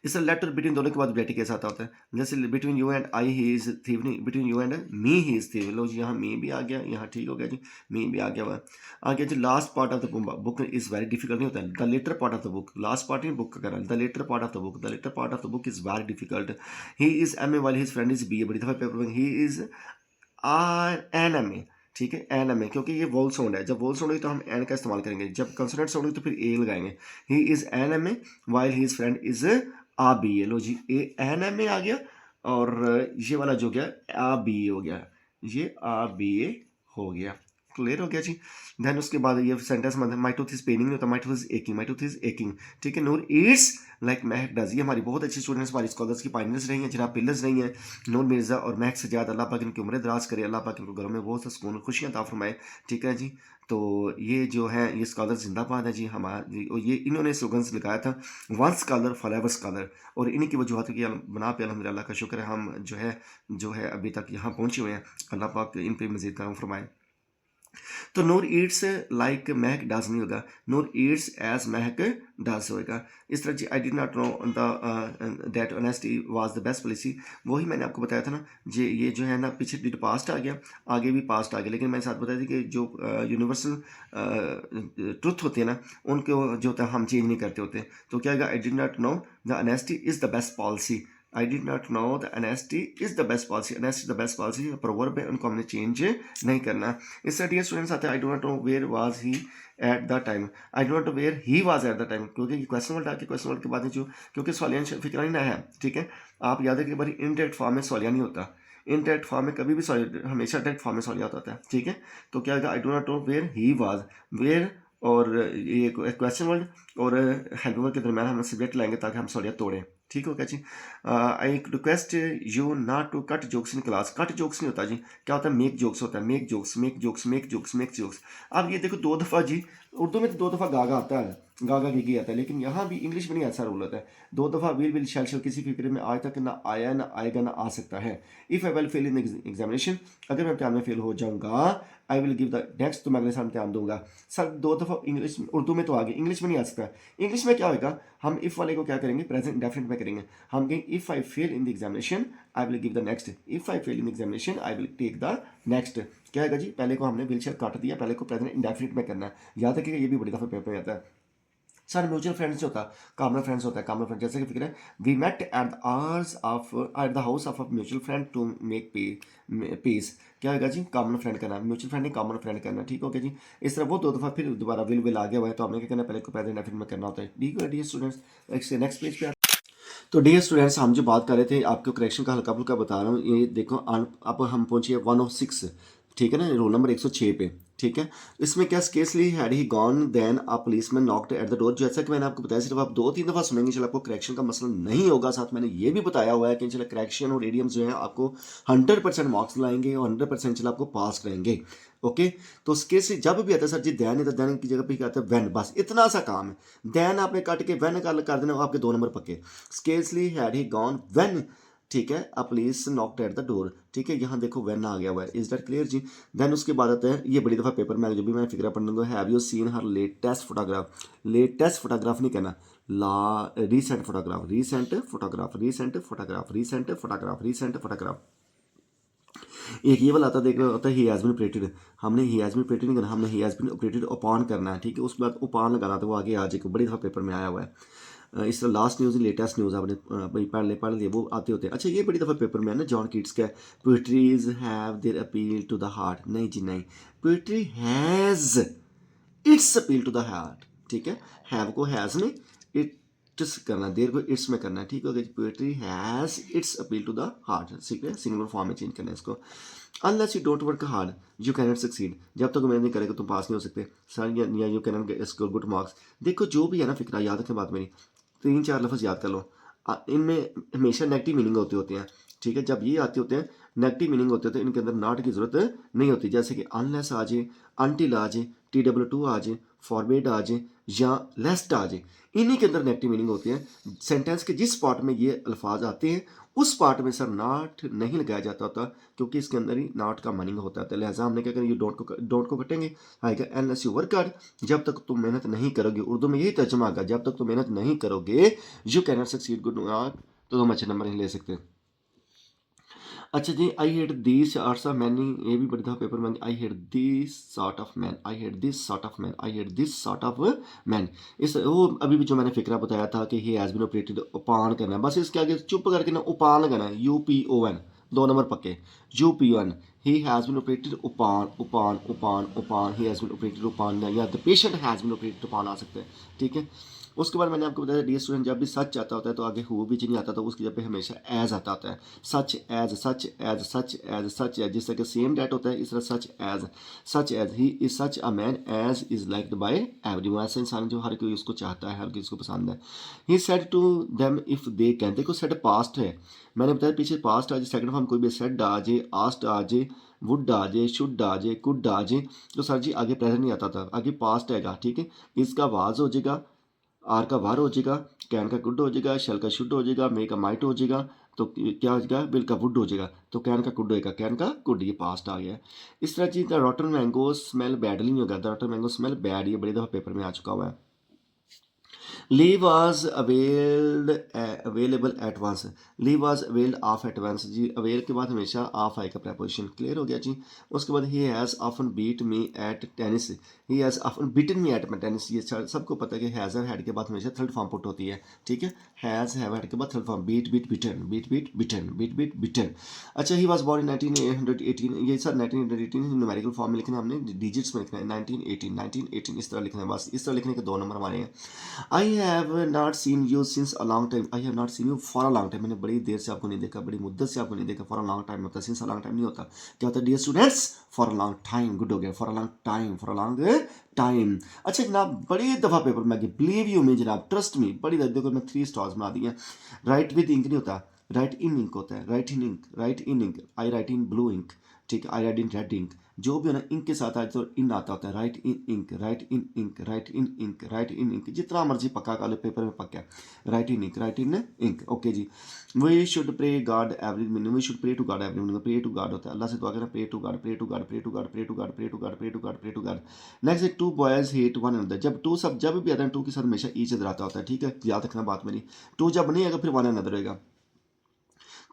इससे लेट और बिटवीन दोनों के बाद ऑब्जेक्टिव केस आता होता है। जैसे between you and I he is thief, नहीं, between you and me he is thief. लो जी, यहाँ मी भी आ गया, यहाँ ठीक हो गया जी, मी भी आ गया हुआ आ गया जी। Last part of the book is very difficult नहीं होता है, the latter part of the book, last part नहीं बुक का करा, the latter part of the book, the latter part of the book is very difficult. He is M A while his friend is B A, बड़ी दफा पेपर में he is an M A, ठीक है, एन एम ए, क्योंकि ये वोल साउंड है, जब वोल साउंड हुई तो हम एन का इस्तेमाल करेंगे, जब कंसोनेंट साउंड हुई तो फिर ए लगाएंगे। He is an M A while his friend is a B A. लो जी, ए एन एम ए आ गया, और ये वाला जो गया आ बी ए हो गया, ये आ बी ए हो गया, क्लियर हो गया जी। देन उसके बाद ये सेंटेंस मतलब माई टूथ इज पेनिंग नहीं होता, my tooth is aching, my tooth is aching, ठीक है। Noor eats like Mahak does, ये हमारी बहुत अच्छी स्टूडेंट्स, हमारी स्कॉलर्स की पाइनियर्स रही हैं, जनाब पिलर्स रही हैं। नूर मिर्ज़ा और महक सजाद, अल्लाह पाक इनकी उम्र दराज करे, अल्लाह पाक इनको घरों में बहुत सा सुकून खुशियाँ अता फरमाए, ठीक है जी। तो ये जो है ये स्कॉलर जिंदाबाद है जी हमारी, और ये इन्होंने स्लोगन्स लगाया था, वन स्कॉलर फॉरएवर स्कॉलर, और इन्हीं की वजूहत की बना पे अल्हम्दुलिल्लाह का शुक्र है हम जो है अभी तक यहाँ पहुँचे हुए हैं। अल्लाह पाक इन पे मज़ीद करम फरमाए। तो Noor eats like Mahak does नहीं होगा, Noor eats as Mahak does होएगा। इस तरह जी, I did not know the that honesty was the best policy, वही मैंने आपको बताया था ना जी। ये जो है ना पीछे डिड पास्ट आ गया, आगे भी पास्ट आ गया, लेकिन मैंने साथ बताया था कि जो यूनिवर्सल ट्रुथ होते हैं ना, उनको जो होता है हम चेंज नहीं करते होते। तो क्या आएगा, आई did not know the honesty is the best policy, I did not know the honesty is the best policy, honesty the best policy proverb है, उनको हमने चेंज नहीं करना। इस तरह डियर स्टूडेंट्स आते हैं, I do not know where was he at the time, I do not know where he was at the time, क्योंकि क्वेश्चन वर्ड आके क्वेश्चन वर्ड के बाद जो, क्योंकि सवालियान फिक्र नहीं ना है, ठीक है। आप याद है कि बारी इनडायरेक्ट फॉर्म में सवालिया नहीं होता, इनडायरेक्ट फॉर्म में कभी भी हमेशा डायरेक्ट फॉर्म में सवालिया होता है, ठीक है। तो क्या होगा, I do not know where he was, where और ये क्वेश्चन वर्ड और हेल्प वर्ड के दरम्यान हम सब्जेक्ट लाएंगे ताकि हम सवालिया तोड़ें, ठीक हो क्या जी। I request you not to cut jokes in class, cut jokes नहीं होता जी, क्या होता है, मेक जोक्स होता है, make jokes, make jokes, make jokes, make jokes. अब ये देखो 2 दफ़ा जी, उर्दू में तो 2 दफ़ा गागा आता है, गागा गिगी आता है, लेकिन यहाँ भी इंग्लिश में नहीं ऐसा रूल होता है। 2 दफ़ा विल शैल शैल किसी फिक्र में आज तक ना आया ना आएगा ना आ सकता है। If I will fail in examination, अगर मैं इम्तिहान में फेल हो जाऊँगा, आई विल गिव द नेक्स्ट, तो मैं अगले साल इम्तिहान दूंगा। सर 2 दफ़ा इंग्लिश उर्दू में तो आ गया, इंग्लिश में नहीं आ सकता। इंग्लिश में क्या होगा, हम इफ़ वाले को क्या करेंगे, प्रेजेंट इंडेफिनिट में करेंगे। हम कहेंगे if I fail in the examination I will give the next, if I fail in the examination I will take the next. क्या है जी, पहले को हमने विल काट दिया, पहले को प्रेजेंट इंडेफिनिट में करना है। याद रखिएगा, ये भी बड़ी दफ़ा पेपर में आता है। सर म्यूचुअल फ्रेंड्स होता है, कॉमन फ्रेंड्स होता है, कॉमन फ्रेंड, जैसे कि फिक्र है, we met at the hours of at the house of a mutual friend to make peace. क्या होगा जी, कॉमन फ्रेंड करना, म्यूचुअल फ्रेंड नहीं कॉमन फ्रेंड करना, ठीक हो गया जी। इस तरह वो 2 दफ़ा फिर दोबारा विल आ गया हुआ है, तो हमने क्या करना है, पहले को प्रेजेंट इंडेफिनिट में करना होता है, ठीक है डियर स्टूडेंट्स। नेक्स्ट पेज पे तो डियर स्टूडेंट्स, हम जो बात कर रहे थे आपको करेक्शन का हल्का फुल्का बता रहा हूँ, ये देखो अब हम पहुंचे 106, ठीक है ना, रोल नंबर 106 पे, ठीक है। इसमें क्या scarcely had he gone then a policeman knocked at the door, जैसा कि मैंने आपको बताया, सिर्फ आप 2-3 दफ़ा सुनेंगे, चलो आपको करेक्शन का मसला नहीं होगा। साथ मैंने ये भी बताया हुआ है कि चलो करेक्शन और इडियम्स जो है आपको 100% मार्क्स लाएंगे और 100% चलो आपको पास करेंगे, ओके। तो स्केसली जब भी आता है, सर जी दैन है, तो दैन की जगह पे क्या आता है, वैन, बस इतना सा काम है। दैन आपने काट के वैन कर देना, आपके 2 नंबर पक्के। Scarcely had he gone when, ठीक है, a police knocked at the door, ठीक है, यहाँ देखो वैन आ गया हुआ है, इज दैट क्लियर जी। देन उसके बाद आता है, ये बड़ी दफ़ा पेपर में जो भी मैं फिक्र पढ़ने दूँगा, have you seen her latest photograph, latest photograph नहीं कहना, ला recent photograph, recent photograph, recent photograph, recent photograph, recent photograph. एक ये वाला आता है, देख रहे होता है ही हैज़ बीन ऑपरेटेड, हमने ही हैज़ बीन ऑपरेटेड नहीं करना, हमने he has been operated upon करना है, ठीक है। उसके बाद अपॉन लगाना, तो वो आगे आ जाएगा, बड़ी दफ़ा पेपर में आया हुआ है। इस तरह लास्ट न्यूज़, लेटेस्ट न्यूज़ आपने भाई पढ़ लिए, वो आते होते हैं। अच्छा, ये बड़ी दफ़ा पेपर में है ना, जॉन कीट्स का, poetries have their appeal to the heart, नहीं जी नहीं, poetry has its appeal to the heart, ठीक है। हैव को हैज़ में इट्स करना, देर को इट्स में करना है, ठीक हो गया। Poetry has its appeal to the heart, ठीक है, सिंगुलर फॉर्म में चेंज करना है इसको। Unless you don't work hard you can not succeed, जब तक मेहनत नहीं करेगा तुम पास नहीं हो सकते, सर, या you can not score good marks. देखो जो भी है ना फिक्रा, याद रखें बात मेरी, 3-4 लफ्ज़ याद कर लो। इनमें हमेशा नेगेटिव मीनिंग होते हैं, ठीक है। जब ये आते होते हैं नेगेटिव मीनिंग होते हैं तो इनके अंदर नॉट की ज़रूरत नहीं होती, जैसे कि अनलेस आ जाए, अनटिल आ जाए, TW2 आ जाए, फॉरबिड आ जाए या लेस्ट आ जाए, इन्हीं के अंदर नेगेटिव मीनिंग होती है। सेंटेंस के जिस पार्ट में ये अल्फाज आते हैं उस पार्ट में सर नॉट नहीं लगाया जाता होता, क्योंकि इसके अंदर ही नॉट का मीनिंग होता है। लिहाजा हमने क्या करें, ये डोंट को कटेंगे, आएगा एनलेस यू वर्क हार्ड, जब तक तुम मेहनत नहीं करोगे। उर्दू में यही तर्जुमा आएगा, जब तक तुम मेहनत नहीं करोगे you can not succeed good not, तो तुम अच्छे नंबर नहीं ले सकते। अच्छा जी, I hate this arts of man, ये भी बड़ी दफा पेपर में, I hate this sort of man, I hate this sort of man, I hate this sort of man. इस वो अभी भी जो मैंने फिक्रा बताया था कि ही हैज़ बीन ऑपरेटेड उपान करना है, बस इसके आगे चुप करके ना उपान लगाना है, UPON, 2 नंबर पक्के, UPON, he has been operated upon, upon upon upon, he has been operated upon, या the patient has been operated upon आ सकता है, ठीक है। उसके बाद मैंने आपको बताया डियर स्टूडेंट, जब भी सच आता होता है तो आगे हु भी नहीं आता, तो उसकी जगह पे हमेशा एज आता होता है, such as, such as, such as, such as, जिस तरह सेम डेट होता है इस तरह such as he is such a man as is liked by everyone, ऐसा इंसान जो हर कोई उसको चाहता है, हर कोई उसको पसंद है। He said to them if they can, देखो सेड पास्ट है, मैंने बताया पीछे पास्ट आ जाए, सेकंड फॉर्म कोई भी सेड आ जाए, आस्ट आ जाए, वुड आ जाए, शुड आ जाए, कुड आ जाए, तो सर जी आगे प्रेजेंट नहीं आता था, आगे पास्ट आएगा, ठीक है। इसका वाज हो जाएगा, आर का वार हो जाएगा, कैन का गुड हो जाएगा, शेल का शुड हो जाएगा, मे का माइट हो जाएगा, तो क्या हो जाएगा, बिल का वुड हो जाएगा, तो कैन का गुड होएगा, कैन का गुड, ये पास्ट आ गया है। इस तरह चीज the rotten mango smell badly नहीं होगा, the rotten mango smell bad, ये बड़ी दफ़ा पेपर में आ चुका हुआ है। Leave was available at once, leave was availed of at once जी, अवेल के बाद हमेशा ऑफ आएगा प्रपोजिशन, क्लियर हो गया जी। उसके बाद he has often beat me at tennis, he has often beaten me at tennis, ये सबको पता है कि हैज़ और हैड के बाद हमेशा थर्ड फॉर्म पुट होती है, ठीक है। हैज़ हैव हैड के बाद थर्ड फॉर्म, बीट बीट बिटन, बीट बीट बिटन, बीट बीट बिटन। अच्छा, ही वॉज बॉर्न इन 1918, ये सर 1918 न्यूमेरिकल फॉर्म में लिखना, हमने डिजिट्स में लिखना है, 1918 इस तरह लिखना है, बस इस तरह लिखने के 2 नंबर हमारे हैं। I have not seen you since a long time, I have not seen you for a long time, मैंने बड़ी देर से आपको नहीं देखा, बड़ी मुद्दत से आपको नहीं देखा, फॉर अ लॉन्ग टाइम होता है, सिंस अ लॉन्ग टाइम नहीं होता। क्या होता है dear students, for a long time, good हो गया, for a long time, for a long time. अच्छा जनाब, बड़ी दफ़ा पेपर में आगे, बिलीव यू मी जनाब, ट्रस्ट मी, बड़ी दफ़ा देखो मैं 3 स्टार्स बना दिए। राइट विद इंक नहीं होता, राइट इन इंक होता है, write in ink, write in ink, I write in blue ink, ठीक है, I write in red ink, जो भी है ना इंक के साथ आए तो इन आता होता है, write in ink, write in ink, write in ink, write in ink, जितना मर्जी पक्का कर लो, पेपर में पक्का, write in ink, write in ink, okay जी। We should pray God every minute, we should pray to God every minute, pray to God होता है, अल्लाह से दुआ करना, pray to God, pray to God, pray to God, pray to God, pray to God, pray to God, pray to God. Next, two boys hate one another, जब टू सब जब भी आता है टू के साथ हमेशा ईच अदर आता होता है, ठीक है, याद रखना बात मेरी, टू जब नहीं आएगा फिर वन अनदर रहेगा,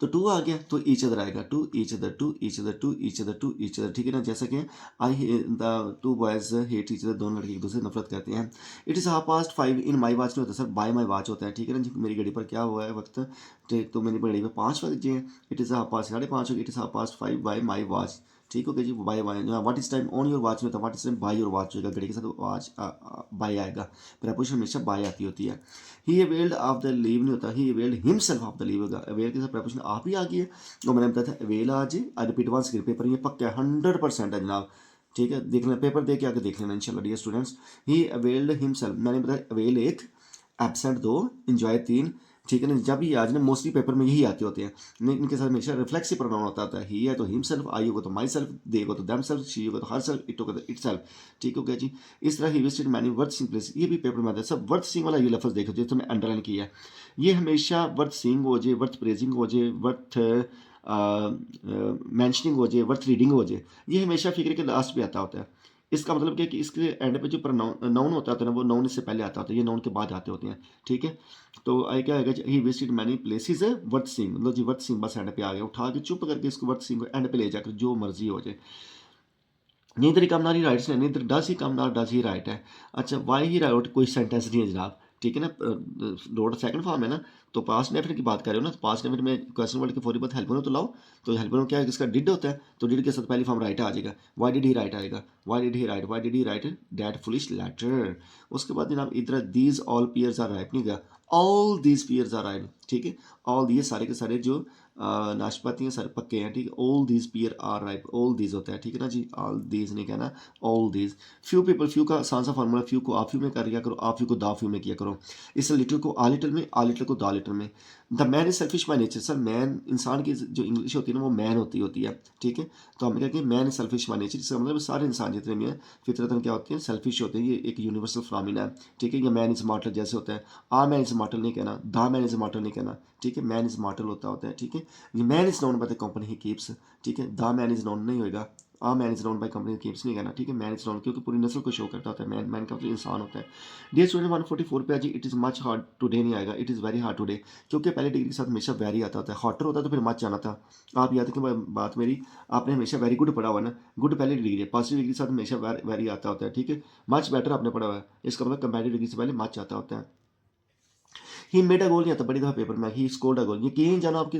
तो टू आ गया तो ईच अदर आएगा, to each other, to each other, to each other, to each other, ठीक है ना। जैसा कि I the two boys hate each other, दोनों लड़के एक दूसरे से नफरत करते हैं। It is 5:30 in my watch नहीं होता सर, बाय माई वॉच होता है, ठीक है ना जी। मेरी घड़ी पर क्या हुआ है वक्त, तो मेरी घड़ी पर 5 बजे हैं, इट इज़ 5:30 हो गया, it is 5:30 by my watch, ठीक हो गया जी। Bye bye, what is time on your watch में होता है, what is time by your watch होगा, घड़ी के साथ वॉच बाय आएगा, प्रपोजिशन हमेशा बाय आती होती है। He availed of the leave नहीं होता, he availed himself of the leave होगा, अवेल के साथ प्रपोजिशन आप ही आ गई है, और मैंने बताया था अवेल आज, I repeat once again, paper ये पक्का है, 100% है जनाब, ठीक है। देख लेना, पेपर दे के आके देख लेना इंशाल्लाह डियर स्टूडेंट्स। ही अवेल्ड हिमसेल्फ, मैंने बताया अवेल 1, एबसेंट 2, इंजॉय 3, ठीक है ना। जब ये आज ना मोस्टली पेपर में यही आते होते हैं, इनके साथ हमेशा रिफ्लेक्सिव प्रोनाउन होता है, ही है तो हिमसेल्फ, आई होगा तो माई सेल्फ, दे होगा तो देम सेल्फ, शी होगा तो हर सेल्फ, इट होगा तो इट सेल्फ, ठीक हो गया जी। इस तरह ही visited many worth seeing place, ये भी पेपर में आता है सब, वर्थ सिंग वाला ये लफ्ज देखो जो तो मैं अंडरलाइन किया है, ये हमेशा वर्थ सिंग हो जाए, वर्थ प्रेजिंग हो जाए, वर्थ मैंशनिंग हो जाए, वर्थ रीडिंग हो जाए, ये हमेशा फिक्र के लास्ट पे आता होता है। इसका मतलब क्या है कि इसके एंड पे जो नाउन होता है ना, वो नाउन इससे पहले आता होता है, ये नाउन के बाद आते होते हैं, ठीक है। तो आई क्या आएगा, ही विजिटेड मैनी प्लेसेस है, वर्थ सिंग, मतलब जी वर्थ सिंग बस एंड पे आ गया, उठा के चुप करके इसको वर्थ सिंग को एंड पे ले जाकर जो मर्जी हो जाए। नीदर ही कम नार ही राइट्स है, नीदर डज ही कम नार डज ही राइट है। अच्छा, वाई ही राइट कोई सेंटेंस नहीं है जनाब, ठीक है ना, रोड सेकंड फॉर्म है ना, तो पास्ट डेफिनेट की बात कर रहे हो ना, तो पास्ट डेफिनेट में क्वेश्चन वर्ड के फौरी बाद हेल्पर तो लाओ, तो हेल्पर में क्या है, इसका डिड होता है, तो डिड के साथ पहली फॉर्म राइट आ जाएगा, वाई डिड ही राइट आएगा, why did he write, why did he write that foolish letter. उसके बाद जनाब इधर these all pears are ripe नहीं गया, all these pears are ripe, ठीक है। ऑल ये सारे के सारे जो नाशपाती हैं सारे पक्के हैं, ठीक है। All these pear are ripe, all these होता है, ठीक है ना जी, ऑल दीज नहीं कहना, all these. Few people, few का आसान सा फार्मूला, फ्यू को आप फ्यू में कर लिया करो, आप फ्यू को दा फ्यू में किया करो। इस लिटिल को आ लिटिल में, आ लिटिल को दा लिटिल लिटर में। The man is selfish by nature. Sir man इंसान की जो इंग्लिश होती है ना वो मैन होती है, ठीक है। तो हमने कहा कि man is selfish by nature, इसका मतलब सारे इंसान जितने भी हैं फितरतन क्या होते हैं, सेल्फिश होते हैं। ये एक यूनिवर्सल फिनोमेना है, ठीक है। ये मैन इज मॉर्टल जैसे होता है, आ मैन इज मॉर्टल नहीं कहना, द मैन इज मॉर्टल नहीं कहना, ठीक है। मैन इज मॉर्टल होता है, ठीक है। ये man is known by the company he keeps, ठीक है। द मैन इज नोन नहीं होगा, आ man is known by company keeps नहीं कहना, ठीक है। मैन इज नोन क्योंकि पूरी नस्ल को शो करता होता है, मैन मैन का मतलब इंसान होता है। डियर स्टूडेंट 144 पे जी it is much hard today नहीं आएगा, it is very hard today, क्योंकि पहले डिग्री के साथ हमेशा वेरी आता होता है, हॉटर होता तो फिर मच आना था। आप याद रखें बात मेरी, आपने हमेशा वेरी गुड पढ़ा हुआ ना, गुड पहले डिग्री है, पॉजिटिव डिग्री के साथ हमेशा वेरी आता होता है, ठीक है। मच बेटर आपने पढ़ा हुआ है, इसका मतलब कंपैरेटिव डिग्री से पहले मच आता होता है। ही मेड अ गोल नहीं आता बड़ी दफ़ा पेपर में, ही स्कोर्ड अ गोल, ये कहीं जाना आपके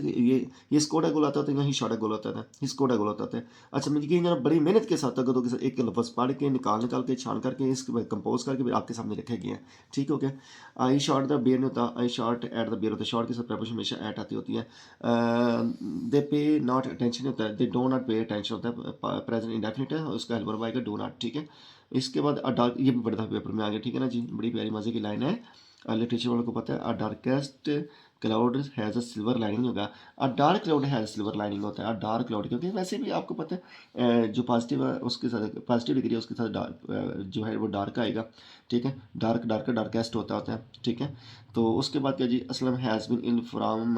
ये स्कोर्ड अ गोल आता था या ही शॉट अ गोल होता था, ही स्कोर्ड अ गोल होता था। अच्छा मुझे कहीं जाना बड़ी मेहनत के साथ तगदों के साथ एक लफ्ज़ पढ़ के निकाल के छान करके इसके कंपोज करके फिर आपके सामने रखे गए हैं, ठीक हो गया। आई शॉट द बियर नहीं होता, I shot at the bear होता है, शॉट के साथ प्रपोजिशन हमेशा एट आती होती है। दे पे नॉट अटेंशन होता है, they do not pay attention होता है, प्रेजेंट इंडेफिनिट है, उसका हेल्प आएगा डो नॉट, ठीक है। इसके बाद डार्क, ये भी बड़ा था पेपर में आ गया, ठीक है ना जी, बड़ी प्यारी मज़े की लाइन है, लिटरेचर वालों को पता है। A darkest cloud has a silver lining होगा, a dark cloud has silver lining होता है, अ डार्क क्लाउड, क्योंकि वैसे भी आपको पता है जो पॉजिटिव है उसके साथ पॉजिटिव डिग्री है उसके साथ डार्क जो है वो डार्क आएगा, ठीक है। डार्क डार्क डार्केस्ट होता है, ठीक है। तो उसके बाद क्या जी, Aslam has been in from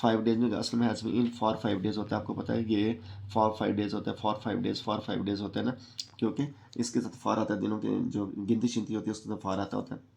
5 days में, Aslam has been in for 5 days होता है, आपको पता है ये फॉर 5 डेज होता है, फॉर 5 डेज होता है ना, क्योंकि इसके साथ फॉर आता है, दिनों के जो गिनती शिनती होती है उसके साथ फॉर आता होता है।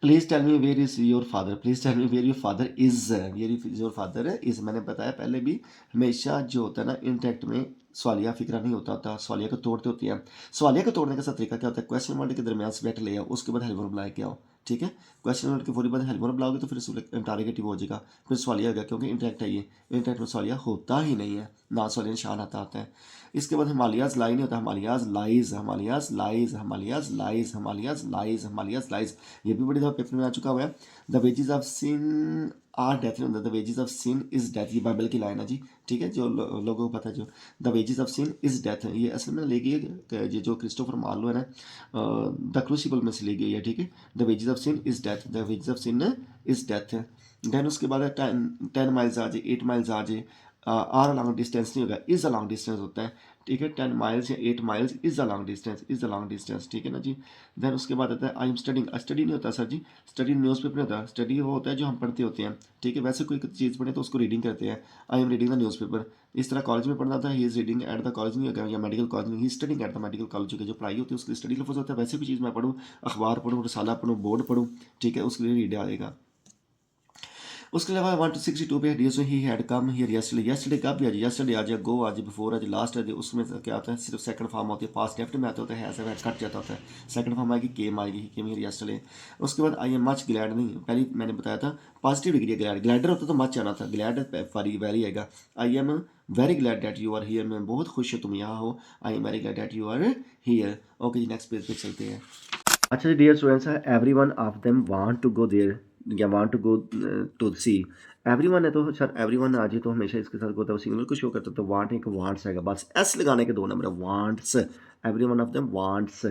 Please tell me where is your father, please tell me where your father is, where is your father is, मैंने बताया पहले भी, हमेशा जो होता है ना इंटेक्ट में सवालिया फिक्रा नहीं होता, सवालिया को तोड़ते होती हैं। सवालिया को तोड़ने का सा तरीका क्या होता है, क्वेश्चन वर्ड के दरमियान स्वेट ले आओ, उसके बाद हेल्पर बुलाए के आओ, ठीक है। क्वेश्चन वर्ड के फौरी बाद हेल्पर बुलाओगे तो फिर इंटारोगेटिव हो जाएगा, फिर सवालिया हो गया, क्योंकि इंटेक्ट है ये, इंटेक्ट में सवालिया होता ही नहीं है, ना सवालिया निशान आता है। इसके बाद हिमालयाज लाई नहीं होता, Himalayas lies, Himalayas lies, Himalayas lies, Himalayas lies, Himalayas lies, ये भी बड़ी दफ़ा पेपर में आ चुका हुआ है। The wages of sin are death नहीं होता, the wages of sin is death, ये बाइबल की लाइन है जी, ठीक है। जो लोगों को पता है, जो the wages of sin is death है, ये असल में ली गई है ये जो क्रिस्टोफर मार्लो है ना, द क्रूसिबल में से ली गई है, ठीक है। The wages of sin is death, the wages of sin is death है। देन उसके बाद 10 माइल्स आ जाए, 8 माइल्स आ जाए, आर अ लॉन्ग डिस्टेंस नहीं होगा, इज़ अ लॉन्ग डिस्टेंस होता है, ठीक है। 10 माइल्स या 8 miles is a long distance, is a long distance, ठीक है ना जी। देन उसके बाद आता है आई एम स्टडिंग, स्टडी नहीं होता सर जी, स्टडी न्यूज़पेपर नहीं होता, स्टडी वो होता है जो हम पढ़ते होते हैं, ठीक है। वैसे कोई चीज़ पढ़े तो उसको रीडिंग करते हैं, I am reading the newspaper. इस तरह कॉलेज में पढ़ना था, he is reading at the college नहीं होगा, या मेडिकल कॉलेज में he studying at the medical college की जो पढ़ाई होती है उसकी स्टडी लफ्ज़ होता है। वैसे भी चीज़ मैं पढ़ूँ, अखबार पढ़ूँ, रसाला पढ़ूँ, बोर्ड पढ़ूँ, ठीक है, उसके लिए रीड आएगा। उसके अलावा 162 पे dear he had come here yesterday, yesterday कब भी आ जाए, यस्टरडे आ जाए, गो आ जाए, बिफोर आ जाए, लास्ट आ जाए, उसमें क्या आता है, सिर्फ सेकंड फॉर्म होती है, पास्ट लेफ्ट में आता होता है, ऐसा कट जाता होता है, सेकंड फॉर्म आएगी केम आएगी, केम हियर यस्टरडे। उसके बाद आई एम मच ग्लैड नहीं, पहले मैंने बताया था पॉजिटिव डिग्री है, ग्लैड ग्लैडर होता तो मच आना था, ग्लैड वेरी आएगा। I am very glad that you are here, मैं बहुत खुश हूँ तुम यहाँ हो, I am very glad that you are here. Okay जी, नेक्स्ट पेज पे चलते हैं। अच्छा जी, dear students, every one of them want to go there या want to go to see, every one है तो सर एवरी वन आ जाए तो हमेशा इसके साथ होता है सिंगुलर को शो करता है, तो वांट एक वांट्स आएगा, बस एस लगाने के 2 नंबर है, wants, every one of them wants.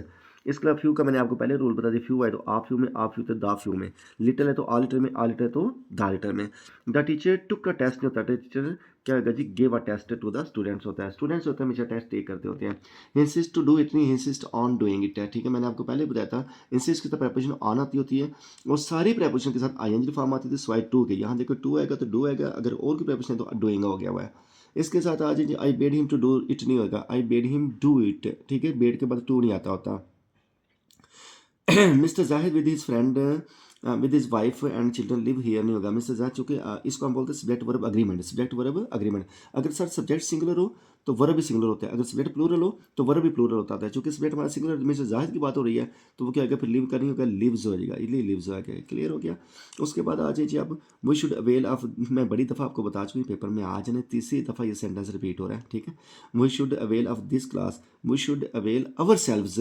इसके अलावा फ्यू का मैंने आपको पहले रूल बता दिया, फ्यू है तो आ फ्यू में, आ फ्यू तो दा फ्यू में, लिटिल है तो आ लिटिल में, आ लिटिल है तो दा लिटिल में। द टीचर टुक का टेस्ट नहीं होता, टीचर क्या होगा जी, give a test to the students होता है, स्टूडेंट्स होते हैं हमेशा टेस्ट टेक करते होते हैं। इंसिस्ट टू डू इट नहीं, इंसिस्ट ऑन डूइंग इट है, ठीक है। मैंने आपको पहले बताया था इंसिस्ट की तो प्रपोजिशन ऑन आती होती है और सारी प्रपोजिशन के साथ आईएनजी फॉर्म आती थी स्वाई टू के, यहाँ देखो टू आएगा तो डू आएगा, अगर और की प्रपोजिशन है तो डूइंग हो गया हुआ है। इसके साथ आ जाइए, I bade him to do it नहीं होगा, I bade him do it, ठीक है, बेड के बाद टू नहीं आता होता। Mister Zahid with his friend with his wife and children live here नहीं होगा, मिस्टर जाहिद, चूंकि इसको हम बोलते हैं subject verb agreement, subject verb agreement. अगर सर सब्जेक्ट सिंगुलर हो तो वर्ब भी सिंगुलर होता है, अगर सब्जेक्ट प्लूरल हो तो वर्ब भी प्लूरल होता है, चूंकि सब्जेक्ट हमारा सिंगुलर मिस्टर जाहिद की बात हो रही है तो वो क्या होगा, फिर लिव का नहीं होगा, लिव्स हो जाएगा, इसलिए लिव्स हो गया, क्लियर हो गया। उसके बाद आ जाइए अब, वी शुड अवेल ऑफ, मैं बड़ी दफ़ा आपको बता चुकी पेपर में, आज ने तीसरी दफ़ा ये सेंटेंस रिपीट हो रहा है, ठीक है। We should avail of this class, we should avail ourselves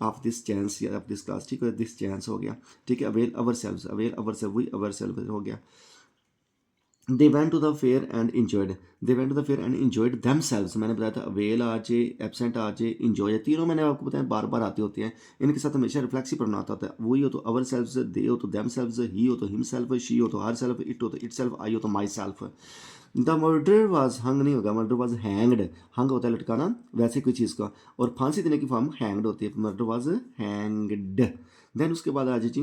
of this chance या ऑफ दिस क्लास, ठीक है, दिस चांस हो गया, ठीक है। Avail ourselves, avail ourself, वही अवर सेल्व हो गया। They went to the fair and enjoyed, they went to the fair and enjoyed themselves. मैंने बताया था अवेल आ जाए, एब्सेंट आ जाए, इन्जॉय, तीनों मैंने आपको बताया बार बार आती होती हैं। इनके साथ हमेशा रिफ्लेक्सिव प्रोनाउन आता होता है। वही हो तो अवर सेल्व्स, दे हो तो देम सेल्व्स, ही हो तो हिम सेल्फ, शी हो तो हर सेल्फ, इट हो तो इट सेल्फ, आई हो तो myself. The murder was hung नहीं होगा, मर्डर वॉज हैंग्ड। हंग होता है लटकाना, वैसे कोई चीज़ का, और फांसी देने की फॉर्म हैंग्ड होती है। Murder was hanged. देन उसके बाद आ जाए जी,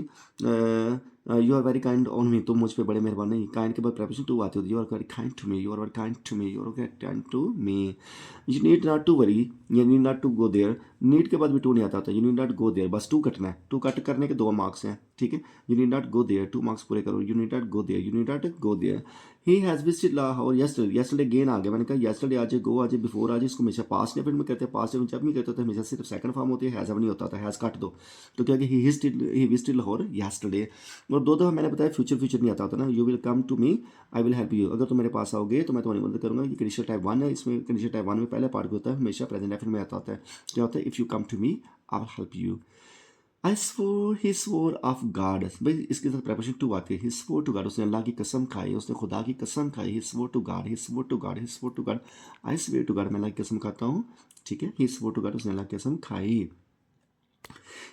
you are very kind on me, तुम मुझ पे बड़े मेहरबान नहीं। काइंड के बाद प्रेपोजिशन टू आती होती है। You are very kind to me, you are very kind to me, you are very kind to me. You need not to worry, you need not to go there. Need के बाद भी टू नहीं आता होता। You need not go there, बस टू कटना है। टू कट करने के 2 मार्क्स हैं, ठीक है। You need not go there, 2 marks पूरे करो। You need not go there, you need not go there. He has visited Lahore yesterday, yesterday again आ गया। मैंने कहा यस्टरडे आ जाए, गो आ जाए, बिफोर आ जाए, इसको हमेशा पास्ट डेफिनेट में करते हैं। पास्ट डेफिनेट जब भी करते हैं हमेशा सिर्फ सेकंड फॉर्म होती है, हैज़ नहीं होता था। हैज़ काट दो तो क्या कि ही विजिटेड लाहौर यस्टरडे। और 2 दफ़ा मैंने बताया फ्यूचर फ्यूचर नहीं आता होता ना। You will come to me, I will help you, अगर तुम मेरे पास आओगे तो मैं तुम्हारी मदद करूँगा। ये कंडीशनल टाइप 1 है। इसमें कंडीशनल टाइप 1 में पहले पार्ट होता है हमेशा प्रेजेंट डेफिनेट में आता होता है। क्या होता है, if you come to me I will help you. I swore, he swore of God, भाई इसके साथ प्रेपोजिशन टू आती है। ही स्वोर टू गॉड, उसने अल्लाह की कसम खाई, उसने खुदा की कसम खाई। He swore to God, he swore to God, he swore to God. I swear to God, मैं अल्लाह की कसम खाता हूँ, ठीक है। ही स्वोर टू गॉड, उसने अल्लाह की कसम खाई।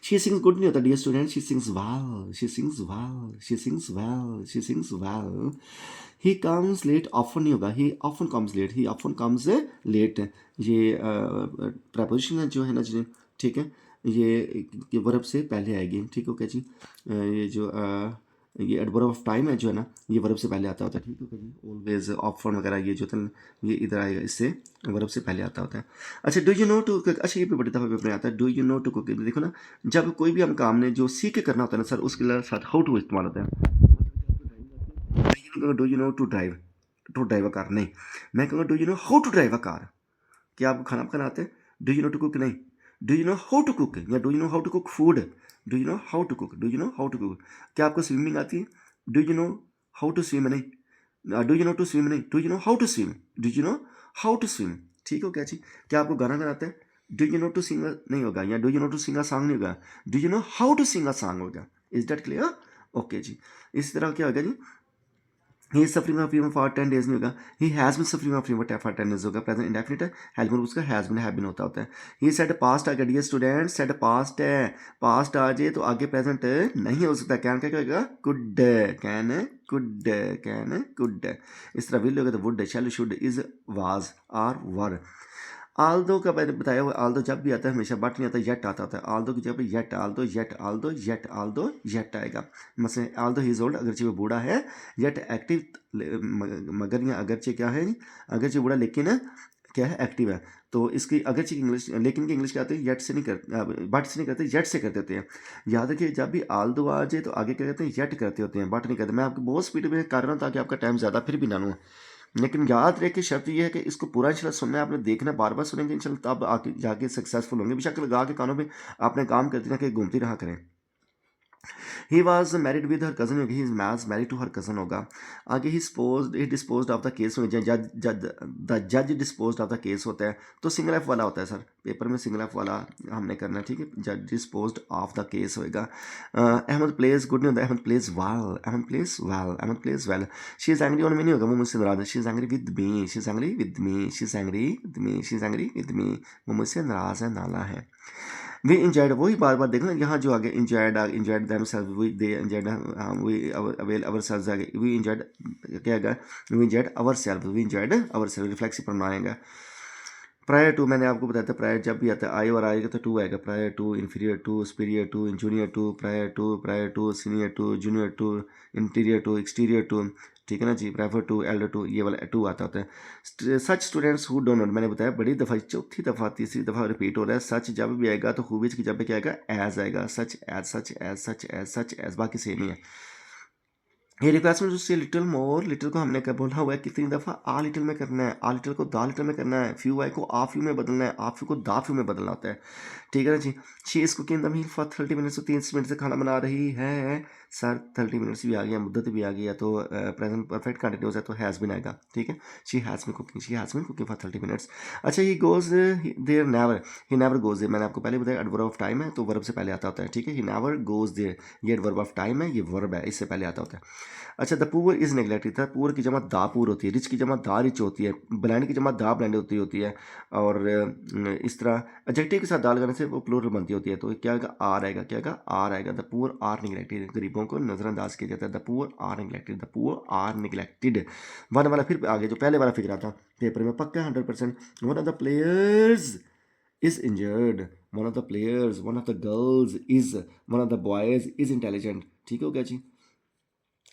शी सिंग्स गुड नहीं होता dear student, she sings well, she sings well, she sings well, she sings well. He comes late often नहीं होगा, he often comes late, he often comes late. ये प्रपोजिशन जो है ना जी, ठीक है, ये वर्ब से पहले आएगी, ठीक है। ओके जी, ये जो ये एडवर्ब ऑफ टाइम है जो है ना, ये वर्ब से पहले आता होता है, ठीक है। ओके जी, ऑलवेज, ऑफन वगैरह ये जो था ये इधर आएगा, इससे वर्ब से पहले आता होता है। अच्छा, do you know to cook, अच्छा ये भी बड़ी दफ़ा पेपर में आता है। Do you know to cook, देखो ना, जब कोई भी हम काम ने जो सीख के करना होता है ना सर, उसके साथ हाउ टू इस्तेमाल होता है। Do you know to drive, to drive a car नहीं, मैं कहूँगा do you know how to drive a car. क्या आपको खाना पकाना आता है? Do you know to cook नहीं, do you know how to cook, या do you know how to cook food. Do you know how to cook, do you know how to cook. क्या आपको स्विमिंग आती है? Do you know how to swim नहीं, do you know to swim नहीं, do you know how to swim, do you know how to swim, ठीक हो क्या जी। क्या आपको गाना गाना आता है? Do you know to sing नहीं होगा, या do you know to sing a song नहीं होगा, do you know how to sing a song होगा। Is that clear? ओके जी। इसी तरह क्या होगा जी, he is suffering of fever for 10 days नहीं होगा, he has been suffering of fever for 10 days होगा। प्रेजेंट इंडेफिनिट है, हैज बिन उसका हैज़ बिन हैव बिन होता है। ही सेड पास्ट आ गया डियर स्टूडेंट, सेड पास्ट है, पास्ट आ जाए तो आगे प्रेजेंट नहीं हो सकता। कैन क्या होगा, could, can could, can could. इस तरह विल होगा तो would, shall, should, is, was, are, were. Although का मैंने बताया हुआ, आल्दो जब भी आता है हमेशा बट नहीं आता, येट आता होता है। आल्दो की जगह पे yet, Aldous yet, Aldous yet, Aldous yet आएगा। मसलन आल्दो ही इज ओल्ड, अगरचे वो बूढ़ा है, येट एक्टिव, मगर या अगरचे क्या है, अगरचे बूढ़ा लेकिन क्या है, एक्टिव है। तो इसकी अगरचे की इंग्लिश, लेकिन की इंग्लिश क्या आती है, येट से नहीं करते, बट से नहीं करते, येट से कर देते हैं। याद रखिए जब भी आल्दो आ जाए तो आगे क्या कहते हैं, येट करते होते हैं, बट नहीं करते। मैं आपको बहुत स्पीड में कर रहा हूँ ताकि आपका टाइम ज़्यादा फिर भी ना लूँ, लेकिन याद रहे कि शर्त यह है कि इसको पूरा इंशाल्लाह सुनना है आपने, देखना, बार बार सुनेंगे इंशाल्लाह, तब आके जाके सक्सेसफुल होंगे। बेशक लगा के कानों पे आपने काम करते रहा कि घूमती रहा करें। He was married with her cousin, he was married to her cousin होगा। आगे he dispose of the case, the जज डिस्पोज ऑफ द केस होता है तो सिंगल एफ वाला होता है सर, पेपर में सिंगल एफ वाला हमने करना है, ठीक है। जज डिस्पोज ऑफ द केस होएगा। अहमद प्लेस गुड नहीं होता, Ahmed plays well, Ahmed plays well, Ahmed plays well. She is angry on me नहीं होगा, वो मुझसे नाराज है। She is angry with me, she is angry with me, she is angry with me, she is angry with me, वो मुझसे नाराज है, नाला है। वी इंजॉयड, वही बार बार देखना यहाँ जो आगे enjoyed, enjoyed themselves, we they enjoyed, we avail ourselves आगे, वी इंजॉयड क्या आएगा, we enjoyed ourselves, we enjoyed ourselves, reflexive pronoun आएगा। प्रायर टू मैंने आपको बताया था, प्रायर जब भी आता है आई और आएगा तो टू आएगा। Prior to, inferior to, superior to, junior to, prior to, senior to, junior to, interior to, exterior to, ठीक है ना जी। प्रेफर टू, एल्डर टू, ये वाला टू आता होता है। Such students who don't know, मैंने बताया बड़ी दफ़ा, चौथी दफ़ा, तीसरी दफ़ा रिपीट हो रहा है। सच जब भी आएगा तो हुविच की जब भी क्या आएगा, एज आएगा। Such as, such as, such as, such as, बाकी सेम ही है। ये रिप्लेसमेंट उससे लिटिल मोर, लिटिल को हमने क्या बोला हुआ है कितनी दफ़ा, आ लिटिल में करना है, आ लिटिल को दा लिटिल में करना है, फ्यू आई को आ फ्यू में बदलना है, आ फ्यू को दा फ्यू में बदलना होता है, ठीक है ना जी। She is cooking the meal for 30 minutes, तो 30 मिनट से खाना बना रही है, सर 30 मिनट्स भी आ गया, मुद्दत भी आ गई है, तो प्रेजेंट परफेक्ट कंटिन्यूस है तो हैज़ बिन आएगा, ठीक है। She has been cooking for 30 minutes. अच्छा, he goes there never, he never goes there, मैंने आपको पहले बताया एडवर्ब ऑफ टाइम है तो वर्ब से पहले आता होता है, ठीक है। ही नेवर गोज़ देयर, ये एडवर्ब ऑफ टाइम है, ये वर्ब है, इससे पहले आता होता है। अच्छा, द पुअर इज़ नेग्लेक्टेड था, पुअर की जमा दा पुअर होती है, रिच की जमा दा रिच होती है, ब्लाइंड की जमा दा ब्लाइंड होती है। और इस तरह एडजेक्टिव के साथ दाल लगाने से वो प्लूरल बनती होती है, तो क्या आएगा, आर आएगा, क्या आएगा, आर आएगा। द पुअर आर निगलेक्टेड, गरीबों को नज़रअंदाज किया जाता है, the poor are neglected, the poor are neglected. One वाला फिर आगे जो पहले वाला फिक्रा था पेपर में पक्का 100%। One of the players is injured, one of the players, one of the girls is, one of the boys is intelligent, ठीक हो गया जी।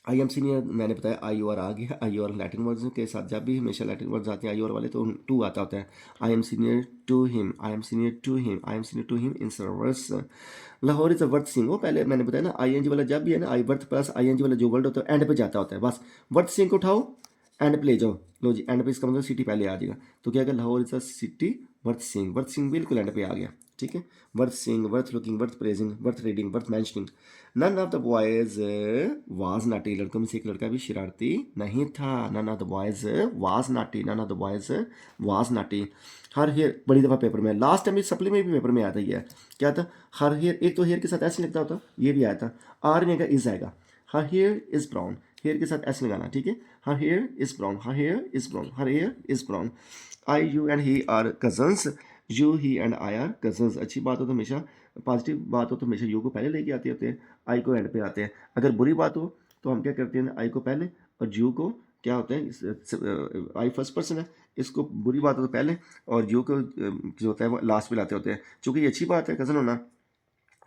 आई एम सीनियर मैंने बताया, आई और आ गया, आई और लैटिन वर्ड्स के साथ जब भी हमेशा लैटिन वर्ड्स आते हैं आई और वाले तो टू आता होता है। I am senior to him, I am senior to him, I am senior to him in service. Lahore is a worth seeing, वो पहले मैंने बताया ना, आई एन जी वाला जब भी है ना, I worth plus I N G वाला जो वर्ड होता है एंड पे जाता होता है, बस वर्थ सिंग को उठाओ एंड पे ले जाओ, लो जी एंड पे इसका मतलब सिटी पहले आ जाएगा, तो क्या है, Lahore is a city worth seeing बिल्कुल एंड पे आ गया, ठीक है। Worth seeing, worth looking, worth praising, worth reading, worth mentioning. None of the boys was naughty, लड़कों में से एक लड़का भी शरारती नहीं था। None of the boys was naughty, none of the boys was naughty. Her hair बड़ी दफ़ा पेपर में, लास्ट टाइम सप्ली में भी पेपर में आता ही है, क्या था, हर हेयर, एक तो हेयर के साथ ऐसे लगता होता, ये भी आया था, आर नहीं आएगा, इज आएगा। Her hair is brown, hair के साथ ऐसे लगाना, ठीक है। Her hair is brown, her hair is brown, her hair is brown. I you and he are cousins, you he and I are cousins. अच्छी बात हो तो हमेशा, पॉजिटिव बात हो तो हमेशा यू को पहले लेके आते होते हैं, आई को एंड पे आते हैं। अगर बुरी बात हो तो हम क्या करते हैं, आई को पहले और यू को क्या होता है, आई फर्स्ट पर्सन है, इसको बुरी बात हो तो पहले और यू को जो होता है वो लास्ट पे लाते होते हैं। चूँकि ये अच्छी बात है कज़न होना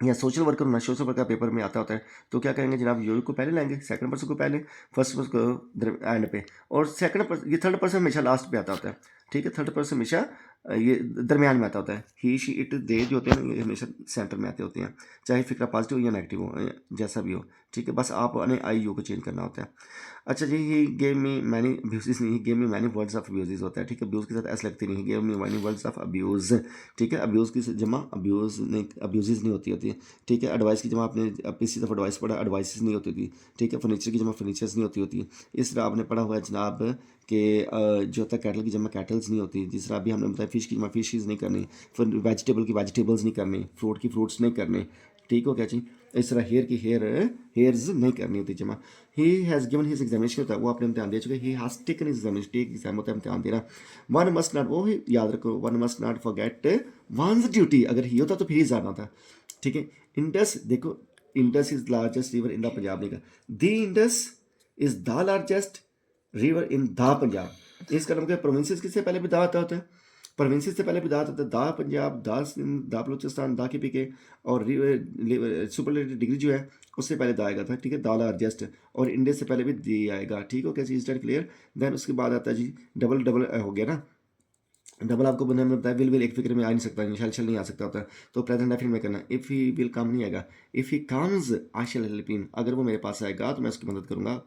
या सोशल वर्कर होना, सोशल वर्कर पेपर में आता होता है, तो क्या करेंगे जनाब, यू को पहले लाएंगे, सेकंड पर्सन को पहले, फर्स्ट पर्सन को एंड पे, और सेकंड पर्सन, ये थर्ड पर्सन हमेशा लास्ट पे आता होता है, ठीक है। थर्ड पर्सन हमेशा ये दरमियान में आता होता है। ही शी इट दे जो होते हैं ना, ये हमेशा सेंटर में आते होते हैं, चाहे फिक्रा पॉजिटिव हो या नेगेटिव हो, जैसा भी हो, ठीक है। बस आपने आई यू को चेंज करना होता है। अच्छा जी, he gave me many abuse नहीं, he gave me many words of abuse होता है, ठीक है। अब्यूज़ के साथ ऐसा लगती नहीं, gave me many words of abuse, ठीक है। अब्यूज़ की जमा अब्यूज़ नहीं, अब्यूज़ नहीं होती, ठीक है। एडवाइस की जमा आपने पिछली दफ़ा एडवाइस पढ़ा, एडवाइस नहीं होती थी, ठीक है। फर्नीचर की जमा फर्नीचर्स नहीं होती। इस तरह आपने पढ़ा हुआ है जनाब कि जो होता है कैटल की जमा कैटल्स नहीं होती, जिस तरह अभी हमने बताया फिश की जमा फिशेज़ नहीं करनी, फिर वेजिटेबल की वेजिटेबल्स नहीं करनी, फ्रूट की फ्रूट्स नहीं करने, ठीक हो क्या जी। इस तरह हेयर की हेयर्स नहीं करनी होती जमा। He has given his examination होता है, वो आपने इम्तिहान दे चुके, he has taken his examination, take exam होता है इम्तिहान देना। वन मस्ट नॉट, वो ही याद रखो, one must not forget once duty, अगर ही होता तो फिर ही जाना था, ठीक है। इंडस देखो, Indus is largest river in the Punjab नहीं का, the Indus is the largest river in the Punjab. इस कदम के प्रोविंसेस किससे पहले भी दा आता होता है, प्रोविंसेस से पहले भी दा होता है, दा पंजाब, दा सिंध, दा बलूचिस्तान, दा के पी के, और सुपरलेटिव डिग्री जो है उससे पहले दा आएगा था, ठीक है, दा लार्जेस्ट, और इंडिया से पहले भी दी आएगा, ठीक हो कैसे, इज दैट क्लियर। देन उसके बाद आता है जी डबल डबल हो गया ना, डबल आपको बनने में बताया, विल एक फिक्र में आ नहीं सकता, शल नहीं आ सकता होता, तो प्रेजेंट डेफिनेट में करना। इफ़ ही विल कम नहीं आएगा, if he comes I shell help him, अगर वो मेरे पास आएगा तो मैं उसकी मदद करूंगा।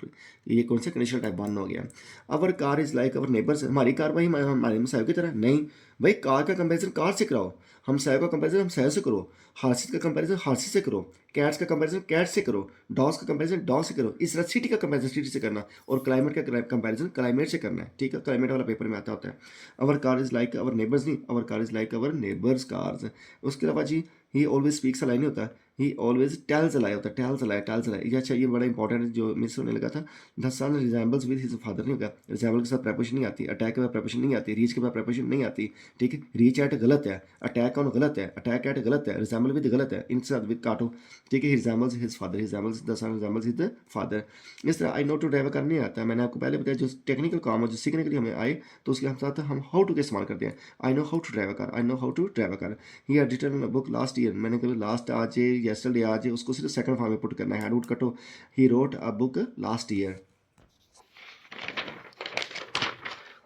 ये कौन सा कंडीशनल टाइप वन हो गया। Our car is like our neighbours, हमारी कार भाई हमारे हमसायों की तरह नहीं, भाई कार का कंपेरिजन कार से कराओ, हमसायों का कंपेरिजन हमसायों से करो, हासिस का कंपेरिजन हासिस से करो, कैट्स का कंपेरिजन कैट से करो, डॉग्स का कंपेरिजन डॉग से करो, इस तरह सिटी का कंपेरिजन सिटी से करना, और क्लाइमेट का कंपेरिजन क्लाइमेट से करना है, ठीक है। क्लाइमेट वाला पेपर में आता होता है। Our car is like our neighbours नहीं, our car is like our neighbours cars. उसके अलावा जी ही ऑलवेज स्पीक्स अ लाई नहीं होता, ही ऑलवेज टेल्स अ लाई होता है, टेल्स अ लाई। ये अच्छा, ये बड़ा इंपॉर्टेंट है जो मिस होने लगा था। The son resembles with his father नहीं होगा, रिजेंबल के साथ प्रेपोजिशन नहीं आती, अटैक के बाद प्रेपोजिशन नहीं आती, रीच के बाद प्रेपोजिशन नहीं आती, ठीक है। रीच एट गलत है, अटैक ऑन गलत है, अटैक एट गलत है, रिजेंबल विद गलत है, इनके साथ विद काटो, ठीक है। He resembles his father, resembles the son resembles his father. इस तरह आई नो टू ड्राइव कर नहीं आता, मैंने आपको पहले बताया जो टेक्निकल काम है जो सीखने के लिए हमें आए तो उसके साथ हम हाउ टू का इस्तेमाल करते हैं। I know how to drive a car, I know how to drive a car. He had written book last year, मैंने कभी लास्ट आज येस्टरडे आज उसको सिर्फ सेकंड फॉर्म में पुट करना है, हैड वुड कटो, he wrote a book last year.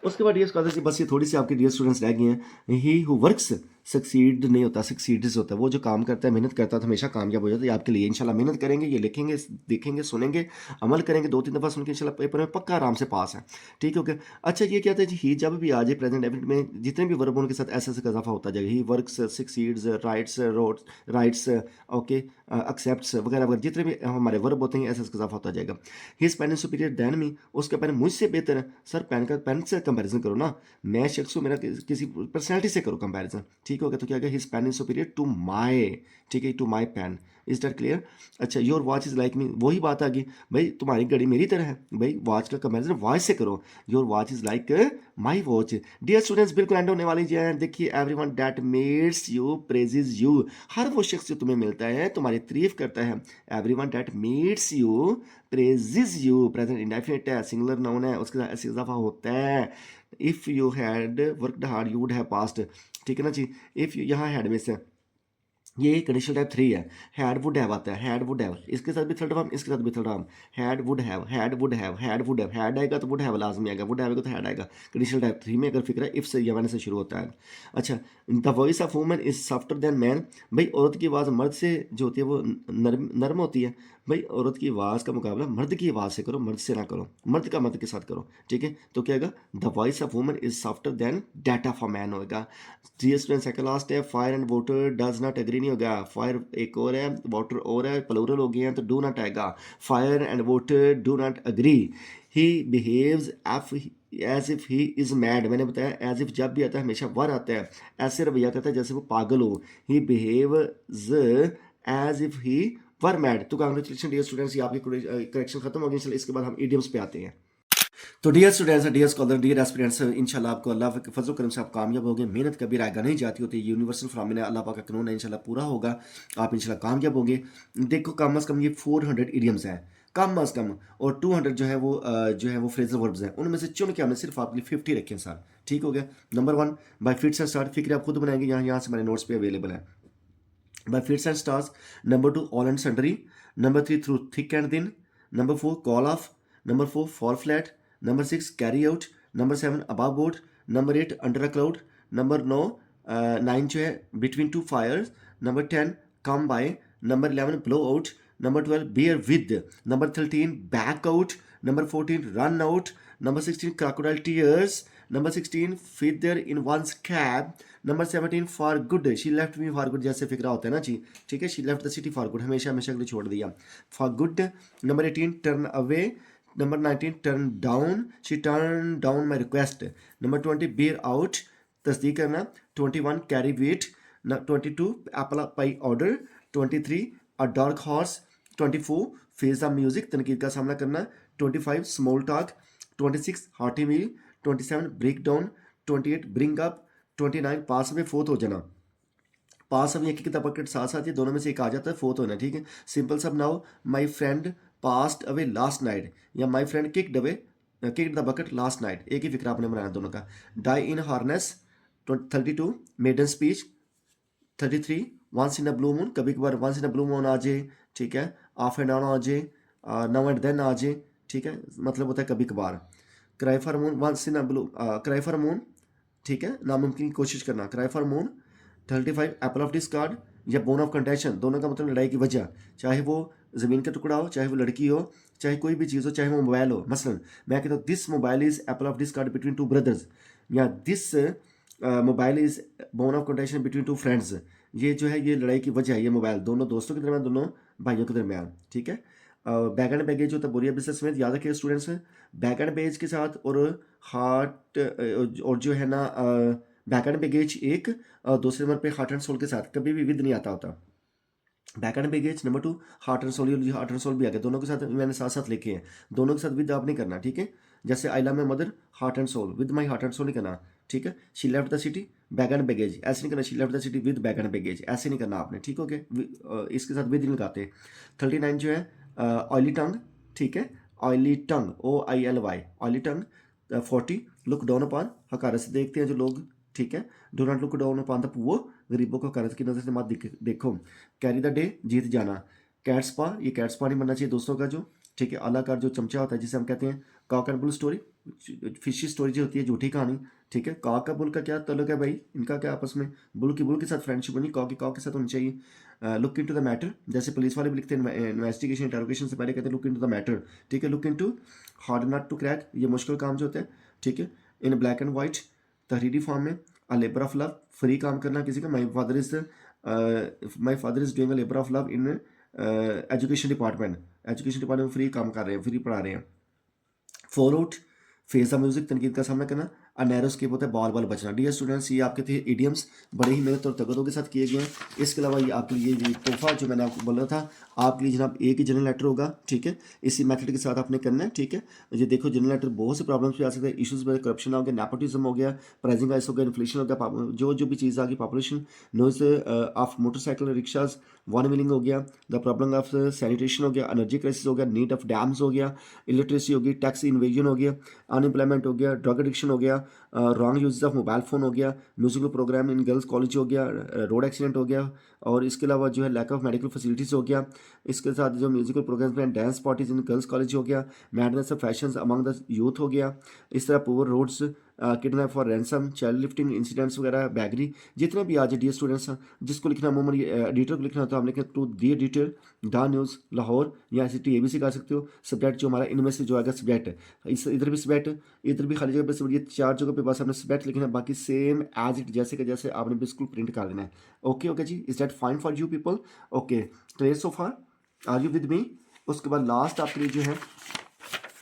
उसके बाद डियर स्कॉलर्स, बस ये थोड़ी सी आपके डियर स्टूडेंट्स रह गए हैं। ही हु वर्क्स सक्सीड नहीं होता, सक्सीड्स होता है। वो जो काम करता है, मेहनत करता है, तो हमेशा कामयाब हो जाता है। ये आपके लिए इंशाल्लाह मेहनत करेंगे, ये लिखेंगे, देखेंगे, सुनेंगे, अमल करेंगे, 2-3 दफ़ा सुन के इंशाल्लाह पेपर में पक्का आराम से पास है। ठीक है, ओके। अच्छा, ये क्या था जी, ही जब भी आ जाए प्रेजेंट डेफिनेट में जितने भी वर्ब उनके साथ ऐसे का इजाफा होता जाएगा। He works, succeeds, writes, roads, writes, okay, accepts वगैरह वगैरह, जितने भी हमारे वर्ब होते हैं ऐसे का इजाफा होता जाएगा। His pen is superior than me, उसका पेन मुझसे बेहतर है। सर, पेन से कंपैरिजन करो ना, मैं शख्स हूँ, मेरा किसी पर्सनैलिटी से करो कंपैरिजन। ठीक हो गया, तो क्या गया, his pen is superior to my, ठीक है, to my pen. Is that clear? अच्छा, your watch is like me, वही बात आ गई भाई, तुम्हारी घड़ी मेरी तरह है भाई, वॉच का कंपैरिजन वॉच से करो। Your watch is like my watch. Dear students, बिल्कुल एंड होने वाली जी है। देखिए, everyone that meets you praises you, हर वो शख्स जो तुम्हें मिलता है तुम्हारी तारीफ करता है। Everyone that meets you praises you, present indefinite है, सिंगुलर नाउन है, उसके साथ ऐसे इजाफा होता है। If you had worked hard you would have passed, ठीक है ना जी। इफ़ यू, यहाँ हैड में से ये कंडीशनल टाइप 3 है। हैड वुड हैव आता है, हैड वुड हैव, इसके साथ भी थर्ड फॉर्म, इसके साथ भी third form. Had would have, had would have, had would have, had आएगा तो वुड हैव लाजमी आएगा, वुड आएगा तो हैड आएगा। कंडीशनल टाइप 3 में अगर फिक्र है इफ से या व्हेन से शुरू होता है। अच्छा, the voice of woman is softer then man, भाई औरत की आवाज़ मर्द से जो होती है वो नरम नरम होती है। भाई औरत की आवाज़ का मुकाबला मर्द की आवाज़ से करो, मर्द से ना करो, मर्द का मर्द के साथ करो। ठीक है, तो क्या होगा, the voice of woman is softer than that of a man होगा। जी स्टूडेंट, सेकंड लास्ट है, fire and water does not agree नहीं होगा। फायर एक और है, वाटर और है, प्लूरल हो गए हैं तो डू नॉट आएगा। Fire and water do not agree. He behaves as if he is mad, मैंने बताया एज इफ जब भी आता है हमेशा वर आता है, ऐसे रवैया करता है जैसे वो पागल हो। He behaves as if he were mad. तो कांग्रेचुलेशन डियर स्टूडेंट्स, ये आपकी करेक्शन खत्म हो गई। चलिए इसके बाद हम इडियम्स पे आते हैं। तो dear students, dear scholar, dear aspirants, इंशाल्लाह आपको अल्लाह के फजल करम से आप कामयाब होंगे। मेहनत कभी रायगा नहीं जाती होती, यूनिवर्सल फिनोमेना अल्लाह पाक का कानून है, इंशाल्लाह पूरा होगा, आप इंशाल्लाह कामयाब होंगे। देखो, कम अज़ कम ये 400 इडियम्स हैं कम अज़ कम, और 200 जो है वो फ्रेजल वर्ब्स हैं। उनमें से चुन के हमने सिर्फ आपके लिए 50 रखे हैं सर। ठीक हो गया। Number 1, bye fits and start, फिक्र आप खुद बनाएंगे, यहाँ से हमारे नोट्स पे अवेलेबल है। By fits and starts. Number 2, all and sundry. Number 3, through thick and thin. Number 4, call off. Number 4, fall flat. Number 6, carry out. Number 7, above board. Number 8, under a cloud. Number 9 जो है between two fires. Number 10, come by. Number 11, blow out. Number 12, bear with. Number 13, back out. Number 14, run out. Number 16, crocodile tears. Number 16, feather in one's cap. Number 17, for good, she left me for good, जैसे फिक्रा होता है ना जी। ठीक है, she left the city for good, हमेशा हमेशा के लिए छोड़ दिया, for good. Number 18, turn away. Number 19, turn down, she turn down my request. Number 20, bear out, तस्दीक करना। 21, carry weight. 22, apple pie order. 23, a dark horse. 24, face the music, तनकीद का सामना करना। 25, स्मॉल टॉक। 26, हार्टी मील। 27, ब्रेक डाउन। 28, bring up. 29, पास में फोर्थ हो जाना। पास में एक ही किताब पकड़ साथ साथ, ये दोनों में से एक आ जाता है, फोर्थ होना। ठीक है, सिंपल सब now, my friend passed away last night, या my friend kicked the bucket last night, एक ही फिक्र आपने बनाया दोनों का। Die in harness. 32, maiden speech. 33, once in a blue moon, कभी कभार once in a blue moon आ जाए। ठीक है, ऑफ एंड ऑन आ जाए, नाउ एंड देन आ जाए। ठीक है, मतलब होता है कभी कभार। Cry for moon, once in a blue, cry for moon, ठीक है, नामुमकिन की कोशिश करना, cry for moon. 35, apple of discord या बोन ऑफ कंटेंशन, दोनों का मतलब लड़ाई की वजह, चाहे वो ज़मीन का टुकड़ा हो, चाहे वो लड़की हो, चाहे कोई भी चीज़ हो, चाहे वो मोबाइल हो। मसलन मैं कहता हूँ this mobile is apple of discord between two brothers, या this mobile is bone of contention between two friends. ये जो है ये लड़ाई की वजह है, ये मोबाइल दोनों दोस्तों के दरमियान, दोनों भाइयों के दरमियान। ठीक है, बैग एंड बैगेज होता है बोरिया बिजनेस में, याद रखिए स्टूडेंट्स, बैग एंड बैगेज के साथ और हार्ट और जो है ना बैक एंड बैगेज एक, और दूसरे नंबर पे हार्ट एंड सोल के साथ, कभी भी विद नहीं आता होता। Bag and baggage number 2, heart and soul, ये हार्ट एंड सोल भी आ गया, दोनों के साथ मैंने साथ साथ लिखे हैं, दोनों के साथ विद आप नहीं करना। ठीक है, जैसे I love my mother, heart and soul, with my heart and soul नहीं करना। ठीक है, she left the city, bag and baggage ऐसे नहीं करना, she left the city with bag and baggage ऐसे नहीं करना आपने। ठीक हो गया, इसके साथ विद नहीं लगाते। 39 जो है ऑयली टंग, ठीक है, ऑयली टंग, OILY, ऑयली टंग। 40, लुक डाउन अपॉन, हकारत से देखते हैं जो लोग। ठीक है, do not look down upon the poor, गरीबों को हकारत की नज़र से मत देखो। कैरी द डे, जीत जाना। कैट स्पा, ये कैट स्पा नहीं बनना चाहिए दोस्तों का जो। ठीक है, अलाकार जो चमचा होता है जिसे हम कहते हैं cock and bull story, fishy story जो होती है, झूठी कहानी। ठीक है। कॉ का बुल का क्या ताल्लुक है भाई, इनका क्या आपस में, बुल के साथ फ्रेंडशिप बनी, कॉ के साथ होनी चाहिए। लुक इनटू द मैटर, जैसे पुलिस वाले भी लिखते हैं इन्वेस्टिगेशन इंटरोगेशन से पहले कहते हैं लुक इनटू द मैटर, ठीक है। Look into, hard not to crack, ये मुश्किल काम जो होता है, ठीक है। इन ब्लैक एंड वाइट, तहरीरी फॉर्म में, a labour of love, free काम करना किसी का, my father is doing a labour of love in education department, education department में फ्री काम कर रहे हैं, फ्री पढ़ा रहे हैं। Four out, face the music, तनकीद का सामना करना। अ नैरो स्केप होता है बाल बाल बचना। डियर स्टूडेंट्स, ये आपके थे इडियम्स, बड़े ही मेहनत और तगदों के साथ किए गए हैं। इसके अलावा ये आपके लिए ये तोहफा जो मैंने आपको बोला था, आपके लिए जनाब एक ही जनरल लेटर होगा, ठीक है। इसी मेथड के साथ आपने करना है, ठीक है। ये देखो जनरल लेटर बहुत से प्रॉब्लम्स भी आ सकते हैं, इशूज़ में करप्शन हो गया, नेपोटिज्म हो गया, प्राइसिंग राइस हो गया, इन्फ्लेशन हो गया, जो भी चीज़ आ गई, population, noise of motorcycle rickshaws, water milling हो गया, द प्रॉब्लम ऑफ सैनिटेशन हो गया, एनर्जी क्राइसिस हो गया, नीड ऑफ डैम्स हो गया, इलिटरेसी होगी, टैक्स इन्वेजन हो गया, अनएम्प्लॉयमेंट हो गया, ड्रग एडिक्शन हो गया, wrong use of mobile phone हो गया, musical programme in girls college हो गया, रोड एक्सीडेंट हो गया, और इसके अलावा जो है लैक ऑफ मेडिकल फैसिलिटीज़ हो गया। इसके साथ जो म्यूजिकल प्रोग्राम्स में dance parties in girls college हो गया, madness of fashion among the youth हो गया। इस तरह poor roads, kidnap for ransom, child lifting incidents वगैरह, बैगरी, जितने भी आज डियर स्टूडेंट्स हैं, जिसको लिखना अमूमन एडिटर को लिखना तो हम लिखें to the editor, the news Lahore, या ICT ABC कर सकते हो। सब्जेक्ट जो हमारा इनमें से जो आएगा सब्जेक्ट है, इस इधर भी सब्जेक्ट, इधर भी खाली जगह पे, ये चार जगह पे बस आपने सब्जेक्ट लिखना है, बाकी सेम एज इट जैसे के जैसे आपने बिल्कुल प्रिंट कर देना है। ओके ओके जी, is that fine for you people? Okay, clear so far? Are you with me? उसके बाद लास्ट आपके लिए जो है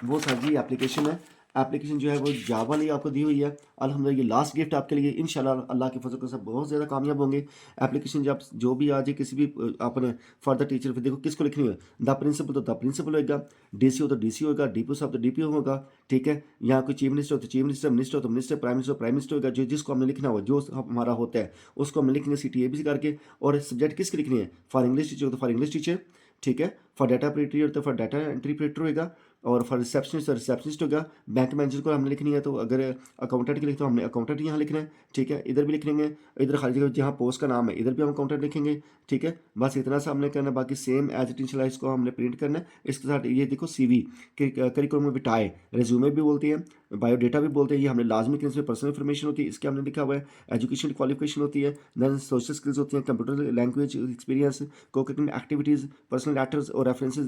वो सर जी एप्लीकेशन है। एप्लीकेशन जो है वो जावा वाली आपको दी हुई है। अल्हम्दुलिल्लाह ये लास्ट गिफ्ट आपके लिए, इंशाल्लाह अल्लाह के फजल से बहुत ज़्यादा कामयाब होंगे। एप्लीकेशन जब जो भी आ जाए किसी भी आपने फॉर द टीचर, फिर देखो किसको लिखनी है, द प्रिंसिपल तो द प्रिंसिपल होगा, DC हो तो DC होगा, DPO साहब तो DPO होगा, ठीक है। यहाँ कोई चीफ मिनिस्टर हो तो चीफ मिनिस्टर, मिनिस्टर हो तो मिनिस्टर, प्राइम मिनिस्टर होगा, जो जिसको हमने लिखना होगा, जो हमारा होता है उसको हम लिखेंगे CT ABC करके। और सब्जेक्ट किसकी लिखनी है, फॉर इंग्लिश टीचर हो तो फॉर इंग्लिश टीचर, ठीक है। फॉर डाटा ऑपरेटर तो फॉर डाटा एंट्री ऑपरेटर होगा, और फॉर रिसेप्शनिस्ट रिसेप्शनिस्ट होगा। बैंक मैनेजर को हमने लिखनी है तो अगर अकाउंटेंट के लिखते हो हमने अकाउंटेंट यहाँ लिखना है, ठीक है। इधर भी लिख लेंगे, इधर खाली जगह जहाँ पोस्ट का नाम है इधर भी हम अकाउंटेंट लिखेंगे, ठीक है। बस इतना सा हमने करना है, बाकी सेम एज इट इंशाल्लाह इसको हमने प्रिंट करना है। इसके साथ ये देखो CV, करिकुलम विटाए, रेज्यूमे भी बोलते हैं, बायोडेटा भी बोलते हैं, ये हमने लाजमी कि इसमें पर्सनल इन्फॉर्मेशन होती है, इसके हमने लिखा हुआ है। एजुकेशन क्वालिफिकेशन होती है, देन सोशल स्किल्स होती हैं, कंप्यूटर लैंग्वेज एक्सपीरियंस, को करिकुलर एक्टिविटीज़, पर्सनल लेटर्स और रेफरेंसेस,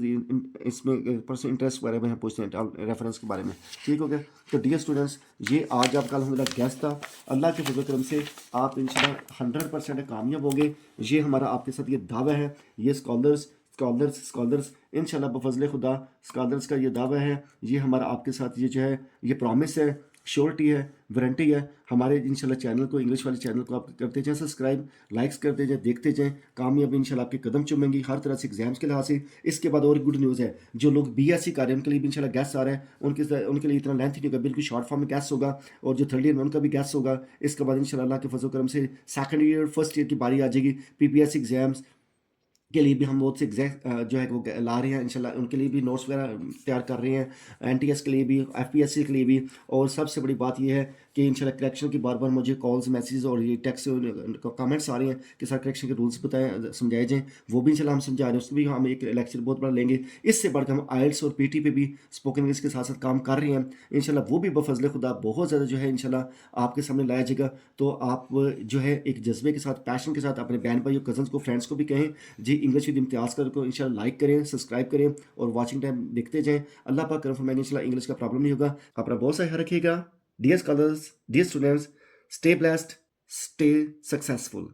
इसमें पर्सनल इंटरेस्ट वगैरह में पूछते हैं रेफरेंस के बारे में, ठीक हो गया। तो डियर स्टूडेंट्स, ये आज आपका अल्हम्दुलिल्लाह गेस्ट था। अल्लाह के फजल करम से आप इंशाल्लाह 100% कामयाब होंगे, ये हमारा आपके साथ ये दावा है। ये स्कॉलर्स इंशाल्लाह बफज़ल खुदा स्कॉलर्स का ये दावा है, ये हमारा आपके साथ ये जो है ये प्रॉमिस है, श्योरिटी है, वारंटी है। हमारे इंशाल्लाह चैनल को, इंग्लिश वाले चैनल को आप करते जाएँ सब्सक्राइब, लाइक्स करते जाएँ, देखते जाएँ, कामयाबी इंशाल्लाह आपके कदम चूमेंगी हर तरह से एग्जाम्स के लिहाज से। इसके बाद और गुड न्यूज़ है, जो लोग BSc कर रहे हैं उनके लिए भी इंशाल्लाह गेस्ट आ रहा है, उनके लिए इतना लेंथ नहीं होगा, बिल्कुल शॉर्ट फॉर्म में गेस्ट होगा, और जो थर्ड ईयर में उनका भी गेस्ट होगा। इसके बाद इंशाल्लाह अल्लाह के फजल करम से सेकंड ईयर फर्स्ट ईयर की बारी आ जाएगी। PPSC एग्जाम्स के लिए भी हम बहुत से एग्जैक्ट जो है वो ला रहे हैं इंशाल्लाह, उनके लिए भी नोट्स वगैरह तैयार कर रहे हैं, NTS के लिए भी, FPSC के लिए भी। और सबसे बड़ी बात यह है कि इंशाल्लाह करेक्शन की बार बार मुझे कॉल्स, मैसेजेस और ये टेक्स्ट कमेंट्स आ रहे हैं कि सर करेक्शन के रूल्स बताएं, समझाए जाएँ, वो भी इंशाल्लाह हम समझा रहे हैं। उसको भी हम एक लेक्चर बहुत बड़ा लेंगे। इससे बढ़कर हम IELTS और PT पे भी स्पोकन इंग्लिश के साथ साथ काम कर रहे हैं इंशाल्लाह, वो भी बफजल खुदा बहुत ज़्यादा जो है इंशाल्लाह आपके सामने लाया जाएगा। तो आप जो है एक जज्बे के साथ, पैशन के साथ अपने बहन भाइयों, कजन्स को, फ्रेंड्स को भी कहें जी इंग्लिश विद इम्तियाज़ कर को इंशाल्लाह लाइक करें, सब्सक्राइब करें और वॉचिंग टाइम देखते जाएँ। अल्लाह पाक करम फरमाएंगे इंशाल्लाह इंग्लिश का प्रॉब्लम नहीं होगा। अपना बहुत सा ख्याल रखिएगा। Dear scholars, dear students, stay blessed, stay successful.